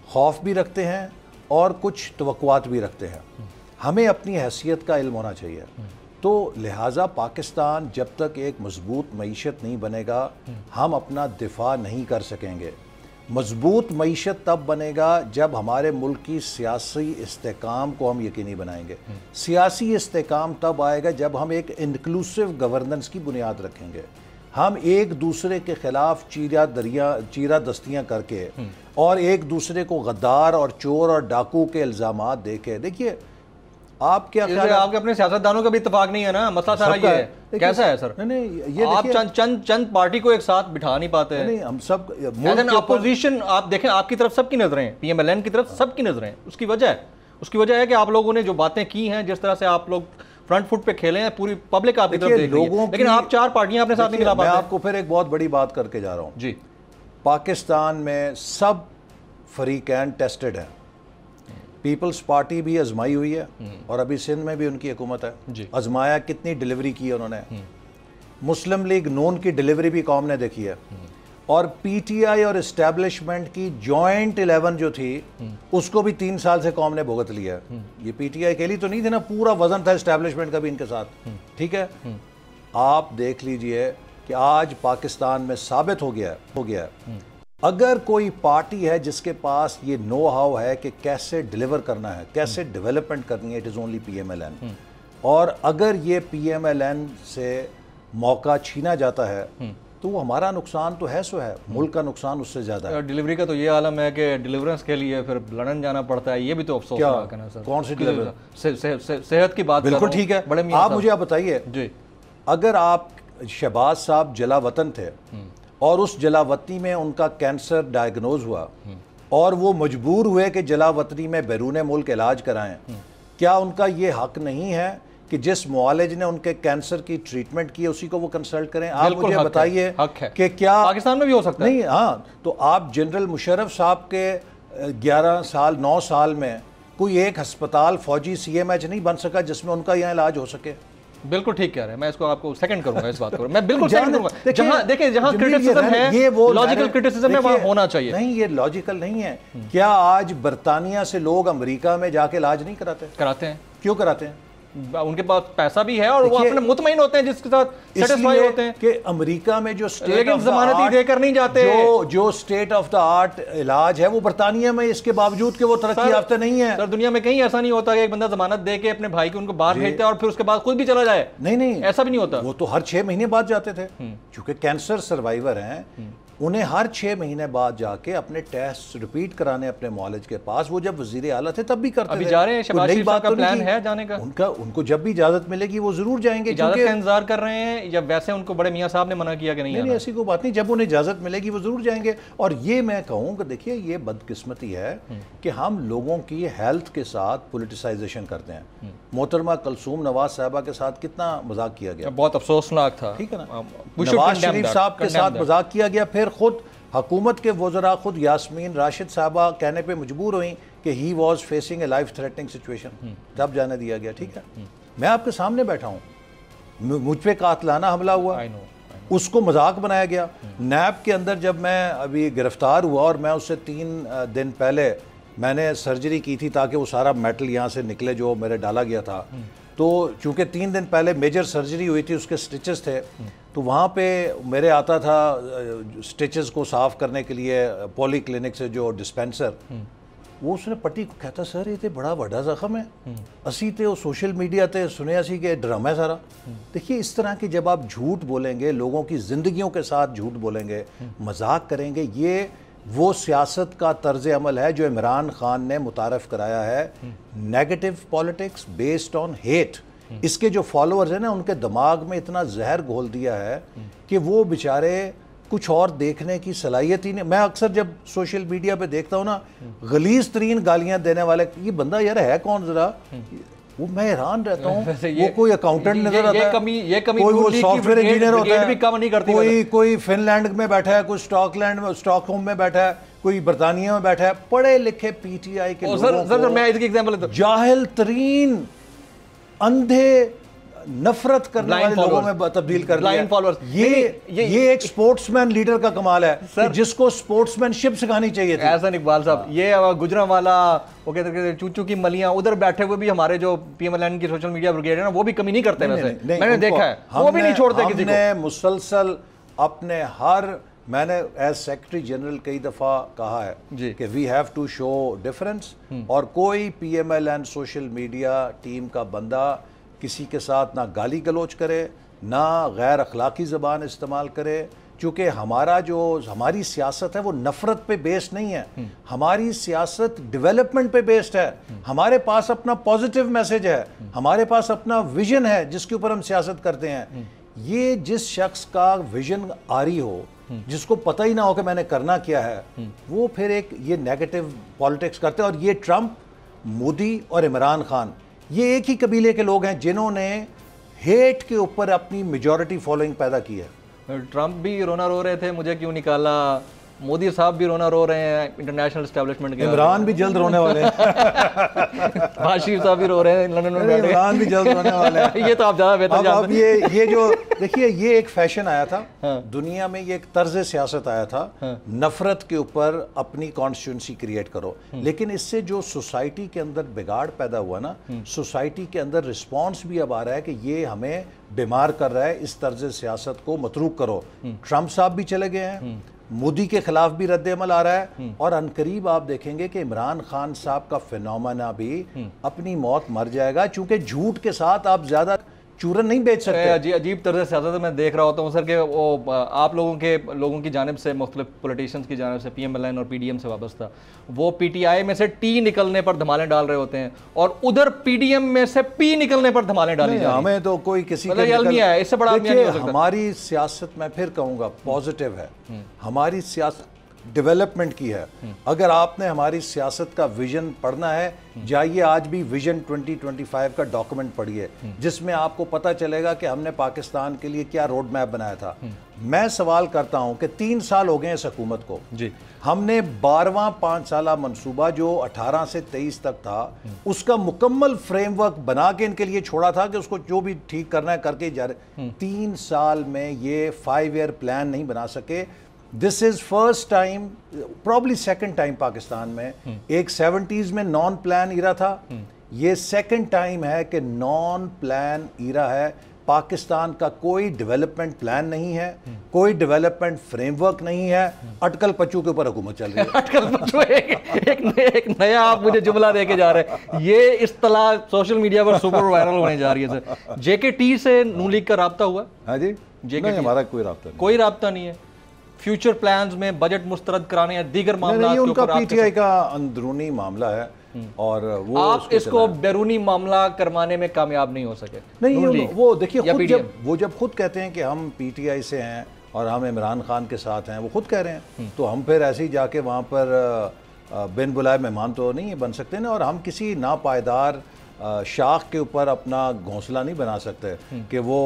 خوف بھی رکھتے ہیں، اور کچھ توقعات بھی رکھتے ہیں۔ ہمیں اپنی حیثیت کا علم ہونا چاہیے۔ تو لہٰذا پاکستان جب تک ایک مضبوط معیشت نہیں بنے گا، ہم اپنا دفاع نہیں کر سکیں گے۔ مضبوط معیشت تب بنے گا جب ہمارے ملک کی سیاسی استحکام کو ہم یقینی بنائیں گے۔ سیاسی استحکام تب آئے گا جب ہم ایک انکلوسیو گورننس کی بنیاد رکھیں گے۔ ہم ایک دوسرے کے خلاف چیرہ دستیاں کر کے اور ایک دوسرے کو غدار اور چور اور ڈاکو کے الزامات دے کے. دیکھیے آپ کیا خیال ہے,
آپ کے اپنے سیاستدانوں کا بھی اتفاق نہیں ہے نا, مسئلہ سارا یہ ہے. کیسا ہے سر؟ آپ چند پارٹی کو ایک ساتھ بٹھا نہیں پاتے.
نہیں ہم سب
اپوزیشن, آپ دیکھیں آپ کی طرف سب کی نظریں, پی ایم ایل این کی طرف سب کی نظریں. اس کی وجہ ہے کہ آپ لوگوں نے جو باتیں کی ہیں, جس طرح سے آپ لوگ فرنٹ فٹ پہ کھیلے ہیں, پوری پبلک آپ کی طرف دیکھ رہی ہے, لیکن آپ 4 پارٹیاں اپنے ساتھ نہیں ملا پاتے.
میں آپ کو پھر ایک بہت بڑی بات کر کے جا رہا ہوں
جی.
پاکستان میں سب فریقین ٹیسٹڈ ہیں. پیپلز پارٹی بھی آزمائی ہوئی ہے اور ابھی سندھ میں بھی ان کی حکومت ہے. آزمایا, کتنی ڈیلیوری کی انہوں نے. مسلم لیگ نون کی ڈیلیوری بھی قوم نے دیکھی ہے. اور پی ٹی آئی اور اسٹیبلشمنٹ کی جوائنٹ 11 جو تھی اس کو بھی 3 سال سے قوم نے بھگت لیا ہے. یہ پی ٹی آئی کے لیے تو نہیں تھے نا, پورا وزن تھا اسٹیبلشمنٹ کا بھی ان کے ساتھ. ٹھیک ہے, آپ دیکھ لیجئے کہ آج پاکستان میں ثابت ہو گیا ہے اگر کوئی پارٹی ہے جس کے پاس یہ نو ہاؤ ہے کہ کیسے ڈیلیور کرنا ہے, کیسے ڈیولپمنٹ کرنی ہے, it is only P M L N. اور اگر یہ پی ایم ایل این سے موقع چھینا جاتا ہے تو وہ ہمارا نقصان تو ہے سو ہے, ملک کا نقصان اس سے زیادہ ہے.
ڈیلیوری کا تو یہ عالم ہے کہ ڈیلیورنس کے لیے پھر لندن جانا پڑتا ہے, یہ بھی تو افسوس ہے نا سر.
کون سی ڈیلیوری؟
صحت کی بات.
بالکل ٹھیک ہے. آپ مجھے آپ بتائیے, اگر آپ شہباز صاحب جلا وطن تھے اور اس جلا وطنی میں ان کا کینسر ڈائیگنوز ہوا اور وہ مجبور ہوئے کہ جلا وطنی میں بیرون ملک علاج کرائیں, کیا ان کا یہ حق نہیں ہے کہ جس معالج نے ان کے کینسر کی ٹریٹمنٹ کی اسی کو وہ کنسلٹ کریں؟ آپ مجھے بتائیے کہ کیا
پاکستان میں بھی ہو سکتا ہے؟
نہیں. ہاں, تو آپ جنرل مشرف صاحب کے 11 سال 9 سال میں کوئی ایک ہسپتال فوجی سی ایم ایچ نہیں بن سکا جس میں ان کا یہاں علاج ہو سکے.
بالکل ٹھیک کہہ رہے ہیں, میں اس کو آپ کو سیکنڈ کروں گا, اس بات کو میں بالکل سیکنڈ کروں گا. جہاں دیکھیں جہاں کرٹیسزم ہے, یہ وہ لاجیکل کرٹیسزم ہے, وہاں ہونا چاہیے.
نہیں, یہ لاجیکل نہیں ہے. کیا آج برطانیہ سے لوگ امریکہ میں جا کے علاج نہیں کراتے ہیں؟ کیوں کراتے ہیں؟
ان کے پاس پیسہ بھی ہے اور وہ اپنے مطمئن ہوتے ہیں, جس کے ساتھ سیٹسفائی ہوتے ہیں
کہ امریکہ میں جو
لیکن ضمانتی دے کر نہیں جاتے,
جو اسٹیٹ آف دا آرٹ علاج ہے وہ برطانیہ میں, اس کے باوجود کہ وہ ترقی یافتہ نہیں ہے.
سر دنیا میں کہیں ایسا نہیں ہوتا کہ ایک بندہ ضمانت دے کے اپنے بھائی کو ان کو باہر بھیجتا ہے اور پھر اس کے بعد خود بھی چلا جائے.
نہیں,
ایسا بھی نہیں ہوتا.
وہ تو ہر 6 مہینے بعد جاتے تھے, چونکہ کینسر سروائیور ہیں, انہیں ہر 6 مہینے بعد جا کے اپنے ٹیسٹ ریپیٹ کرانے اپنے معالج کے پاس. وہ جب وزیر اعلیٰ تھے تب بھی کرتے تھے.
ابھی جا رہے ہیں, شہباز شریف صاحب کا پلان ہے جانے کا.
ان کو جب بھی اجازت ملے گی وہ ضرور جائیں گے.
اجازت کا انتظار کر رہے ہیں یا ویسے ان کو بڑے میاں صاحب نے منع کیا کہ نہیں؟
ایسی کوئی بات نہیں, جب انہیں اجازت ملے گی وہ ضرور جائیں گے. اور یہ میں کہوں کہ دیکھیے یہ بدقسمتی ہے کہ ہم لوگوں کی ہیلتھ کے ساتھ پولیٹیسائزیشن کرتے ہیں. محترمہ کلثوم نواز صاحبہ کے ساتھ کتنا مذاق کیا گیا,
بہت افسوسناک تھا.
ٹھیک ہے نا, نواز شریف صاحب کے ساتھ مذاق کیا گیا, پھر خود حکومت کے وزراء, خود یاسمین راشد صاحبہ کہنے پہ مجبور ہوئیں کہ he was facing a life threatening situation, تب جانے دیا گیا. ٹھیک ہے, میں آپ کے سامنے بیٹھا ہوں, مجھ پہ قاتلانہ حملہ ہوا, اس کو مذاق بنایا گیا. نیب کے اندر جب میں ابھی گرفتار ہوا اور میں اس سے 3 دن پہلے میں نے سرجری کی تھی تاکہ وہ سارا میٹل یہاں سے نکلے جو میرے ڈالا گیا تھا, تو چونکہ 3 دن پہلے میجر سرجری ہوئی تھی, اس کے سٹچز تھے, تو وہاں پہ میرے آتا تھا سٹچز کو صاف کرنے کے لیے پولی کلینک سے جو ڈسپینسر, وہ اس نے پٹی کو کہتا سر یہ تے بڑا بڑا زخم ہے, اسی تے وہ سوشل میڈیا تے سنے اسی کہ ڈرامہ ہے سارا. دیکھیے اس طرح کی جب آپ جھوٹ بولیں گے, لوگوں کی زندگیوں کے ساتھ جھوٹ بولیں گے, مذاق کریں گے, یہ وہ سیاست کا طرز عمل ہے جو عمران خان نے متعارف کرایا ہے, negative politics based on hate. اس کے جو فالوورز ہیں نا, ان کے دماغ میں اتنا زہر گھول دیا ہے کہ وہ بیچارے کچھ اور دیکھنے کی صلاحیت ہی نہیں. میں اکثر جب سوشل میڈیا پہ دیکھتا ہوں نا, غلیظ ترین گالیاں دینے والے, یہ بندہ یار ہے کون ذرا, وہ میں حیران رہتا ہوں. وہ کوئی اکاؤنٹنٹ نظر آتا ہے, کوئی وہ سافٹ ویئر انجینئر ہوتا ہے, کوئی فن لینڈ میں بیٹھا ہے, کوئی اسٹاک ہوم میں بیٹھا ہے, کوئی برطانیہ میں بیٹھا ہے. پڑھے لکھے پی ٹی آئی کے لوگوں کو جاہل ترین اندھے نفرت کرنے والے لوگوں میں تبدیل کر دیا. یہ ایک سپورٹس مین لیڈر کا کمال ہے جس کو سپورٹس مین شپ سکھانی چاہیے تھی.
احسن اقبال صاحب, یہ گجرانوالا, وہ کہتے ہیں چوچو کی ملیاں, ادھر بیٹھے ہوئے بھی ہمارے جو پی ایم ایل این کی سوشل میڈیا بریگیڈ ہے نا, وہ بھی کمی نہیں کرتے. ویسے میں نے دیکھا ہے وہ بھی نہیں چھوڑتے کسی کو.
ہم نے مسلسل اپنے میں نے ایز سیکرٹری جنرل کئی دفعہ کہا ہے کہ we have to show difference, اور کوئی P M L N social media team کا بندہ کسی کے ساتھ نہ گالی گلوچ کرے, نہ غیر اخلاقی زبان استعمال کرے, چونکہ ہماری سیاست ہے وہ نفرت پہ بیسڈ نہیں ہے، ہماری سیاست ڈیولپمنٹ پہ بیسڈ ہے، ہمارے پاس اپنا پازیٹیو میسج ہے، ہمارے پاس اپنا ویژن ہے جس کے اوپر ہم سیاست کرتے ہیں۔ یہ جس شخص کا ویژن آری ہو، جس کو پتہ ہی نہ ہو کہ میں نے کرنا کیا ہے، وہ پھر یہ نیگیٹو پالیٹکس کرتے ہیں۔ اور یہ ٹرمپ، مودی اور عمران خان یہ ایک ہی قبیلے کے لوگ ہیں جنہوں نے ہیٹ کے اوپر اپنی میجورٹی فالوئنگ پیدا کی ہے۔
ٹرمپ بھی رونا رو رہے تھے مجھے کیوں نکالا، مودی صاحب بھی رونا رو رہے ہیں انٹرنیشنل اسٹیبلشمنٹ کے،
عمران بھی جلد رونے والے ہیں،
نواز شریف صاحب بھی رو رہے ہیں لندن میں بیٹھے،
عمران بھی جلد رونے والے ہیں۔
یہ تو آپ زیادہ بہتر جانتے ہیں۔
یہ جو دیکھیے یہ ایک فیشن آیا تھا دنیا میں، یہ ایک طرز سیاست آیا تھا، نفرت کے اوپر اپنی کانسٹیٹوئنسی کریٹ کرو، لیکن اس سے جو سوسائٹی کے اندر بگاڑ پیدا ہوا نا، سوسائٹی کے اندر رسپانس بھی اب آ رہا ہے کہ یہ ہمیں بیمار کر رہا ہے، اس طرز سیاست کو متروک کرو۔ ٹرمپ صاحب بھی چلے گئے ہیں، مودی کے خلاف بھی رد عمل آ رہا ہے، اور عنقریب آپ دیکھیں گے کہ عمران خان صاحب کا فینومینا بھی اپنی موت مر جائے گا، چونکہ جھوٹ کے ساتھ آپ زیادہ چورن نہیں بیچ سکتے۔
عجیب طرز سیاست میں دیکھ رہا ہوتا ہوں سر کہ وہ آپ لوگوں کی جانب سے، مختلف پولیٹیشینز کی جانب سے، پی ایم ایل این اور پی ڈی ایم سے وابستہ، وہ پی ٹی آئی میں سے ٹی نکلنے پر دھمالیں ڈال رہے ہوتے ہیں، اور ادھر پی ڈی ایم میں سے پی نکلنے پر دھمالیں ڈالی جا رہی ہیں۔
ہمیں تو کوئی کسی کا
المیہ ہے، اس سے بڑا المیہ نہیں ہو سکتا۔
ہماری سیاست میں پھر کہوں گا پازیٹیو ہے، ہماری سیاست ڈیولپمنٹ کی ہے۔ اگر آپ نے ہماری سیاست کا ویژن پڑھنا ہے، جائیے آج بھی ویژن 2025 کا ڈاکومنٹ پڑھیے، جس میں آپ کو پتہ چلے گا کہ ہم نے پاکستان کے لیے کیا روڈ میپ بنایا تھا۔ میں سوال کرتا ہوں کہ 3 سال ہو گئے اس حکومت کو، ہم نے 12واں 5 سالہ منصوبہ جو 18 سے 23 تک تھا، اس کا مکمل فریم ورک بنا کے ان کے لیے چھوڑا تھا کہ اس کو جو بھی ٹھیک کرنا ہے کر کے جا رہے۔ 3 سال میں یہ 5 ایئر پلان نہیں بنا سکے۔ This is first time, probably second time Pakistan میں، ایک 70s میں نان پلان ایرا تھا، یہ سیکنڈ ٹائم ہے کہ نان پلان ایرا ہے۔ پاکستان کا کوئی ڈیولپمنٹ پلان نہیں ہے، کوئی ڈیولپمنٹ فریم ورک نہیں ہے، اٹکل پچو کے اوپر حکومت چل رہی ہے۔
اٹکل پچو ایک نیا آپ مجھے جملہ دے کے جا رہے ہیں، یہ اصطلاح سوشل میڈیا پر سپر وائرل ہونے جا رہی ہے سر۔ جے کے ٹی سے نون لیگ کا رابطہ ہوا؟
ہاں جی، نہیں ہمارا کوئی رابطہ نہیں،
کوئی رابطہ نہیں ہے۔ فیوچر پلانز میں بجٹ مسترد کرانے یا دیگر معاملات کے اوپر
پی ٹی آئی کا اندرونی معاملہ ہے، اور وہ
آپ اس کو بیرونی معاملہ کروانے میں کامیاب نہیں ہو سکے۔
نہیں، وہ دیکھیے وہ جب خود کہتے ہیں کہ ہم پی ٹی آئی سے ہیں اور ہم عمران خان کے ساتھ ہیں، وہ خود کہہ رہے ہیں، تو ہم پھر ایسے ہی جا کے وہاں پر بن بلائے مہمان تو نہیں بن سکتے نا، اور ہم کسی ناپائیدار شاخ کے اوپر اپنا گھونسلہ نہیں بنا سکتے کہ وہ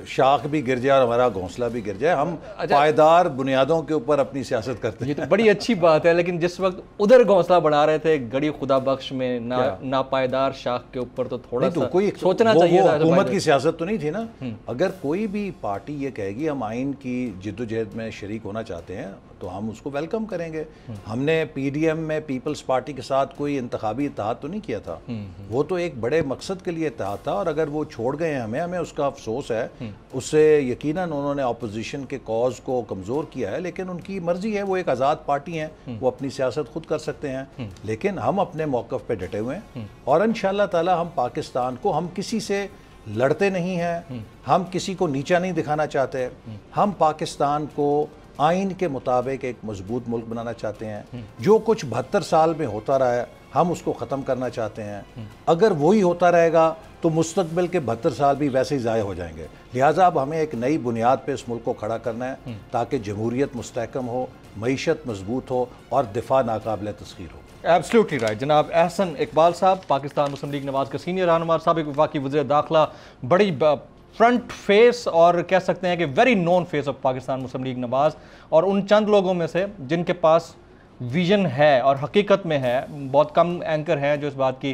شاخ بھی گر جائے اور ہمارا گھونسلہ بھی گر جائے۔ ہم پائیدار بنیادوں کے اوپر اپنی سیاست کرتے ہیں۔
یہ تو بڑی اچھی بات ہے، لیکن جس وقت ادھر گھونسلہ بنا رہے تھے گڑی خدا بخش میں ناپائیدار شاخ کے اوپر، تو تھوڑا سا سوچنا چاہیے تھا۔
حکومت کی سیاست تو نہیں تھی نا۔ اگر کوئی بھی پارٹی یہ کہے گی ہم آئین کی جدوجہد میں شریک ہونا چاہتے ہیں تو ہم اس کو ویلکم کریں گے۔ ہم نے پی ڈی ایم میں پیپلز پارٹی کے ساتھ کوئی انتخابی اتحاد تو نہیں کیا تھا، وہ تو ایک بڑے مقصد کے لیے اتحاد تھا، اور اگر وہ چھوڑ گئے ہیں ہمیں اس کا افسوس ہے۔ اس سے یقیناً انہوں نے اپوزیشن کے کاز کو کمزور کیا ہے، لیکن ان کی مرضی ہے، وہ ایک آزاد پارٹی ہیں، وہ اپنی سیاست خود کر سکتے ہیں، لیکن ہم اپنے موقف پہ ڈٹے ہوئے ہیں، اور انشاءاللہ تعالی ہم پاکستان کو، ہم کسی سے لڑتے نہیں ہیں، ہم کسی کو نیچا نہیں دکھانا چاہتے، ہم پاکستان کو آئین کے مطابق ایک مضبوط ملک بنانا چاہتے ہیں۔ جو کچھ 72 سال میں ہوتا رہا ہے ہم اس کو ختم کرنا چاہتے ہیں۔ اگر وہی ہوتا رہے گا تو مستقبل کے 72 سال بھی ویسے ہی ضائع ہو جائیں گے، لہٰذا اب ہمیں ایک نئی بنیاد پہ اس ملک کو کھڑا کرنا ہے تاکہ جمہوریت مستحکم ہو، معیشت مضبوط ہو، اور دفاع ناقابل تسخیر ہو۔
ایبسلیوٹلی رائٹ جناب احسن اقبال صاحب، پاکستان مسلم لیگ نواز کے سینئر رہنما، سابق وفاقی وزیر داخلہ، بڑی فرنٹ فیس اور کہہ سکتے ہیں کہ very known face of Pakistan Muslim League Nawaz, اور ان چند لوگوں میں سے جن کے پاس ویژن ہے اور حقیقت میں ہے۔ بہت کم اینکر ہیں جو اس بات کی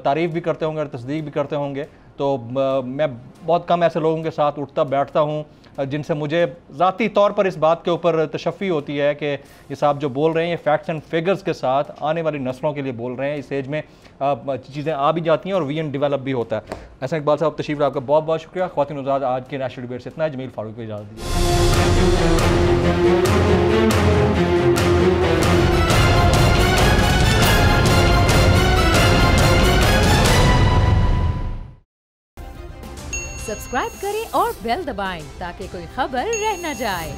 تعریف بھی کرتے ہوں گے اور تصدیق بھی کرتے ہوں گے، تو میں بہت کم ایسے لوگوں کے ساتھ اٹھتا بیٹھتا ہوں جن سے مجھے ذاتی طور پر اس بات کے اوپر تشفی ہوتی ہے کہ یہ صاحب جو بول رہے ہیں یہ فیکٹس اینڈ فگرز کے ساتھ آنے والی نسلوں کے لیے بول رہے ہیں۔ اس ایج میں چیزیں آ بھی جاتی ہیں اور ویژن ڈیولپ بھی ہوتا ہے۔ احسن اقبال صاحب تشریف لانے کا بہت بہت شکریہ۔ خواتین و حضرات، آج کے نیشنل ڈیبیٹ سے اتنا ہے۔ جمیل فاروق کو اجازت دیجیے۔
سبسکرائب کریں اور بیل دبائیں تاکہ کوئی خبر رہ نہ جائے۔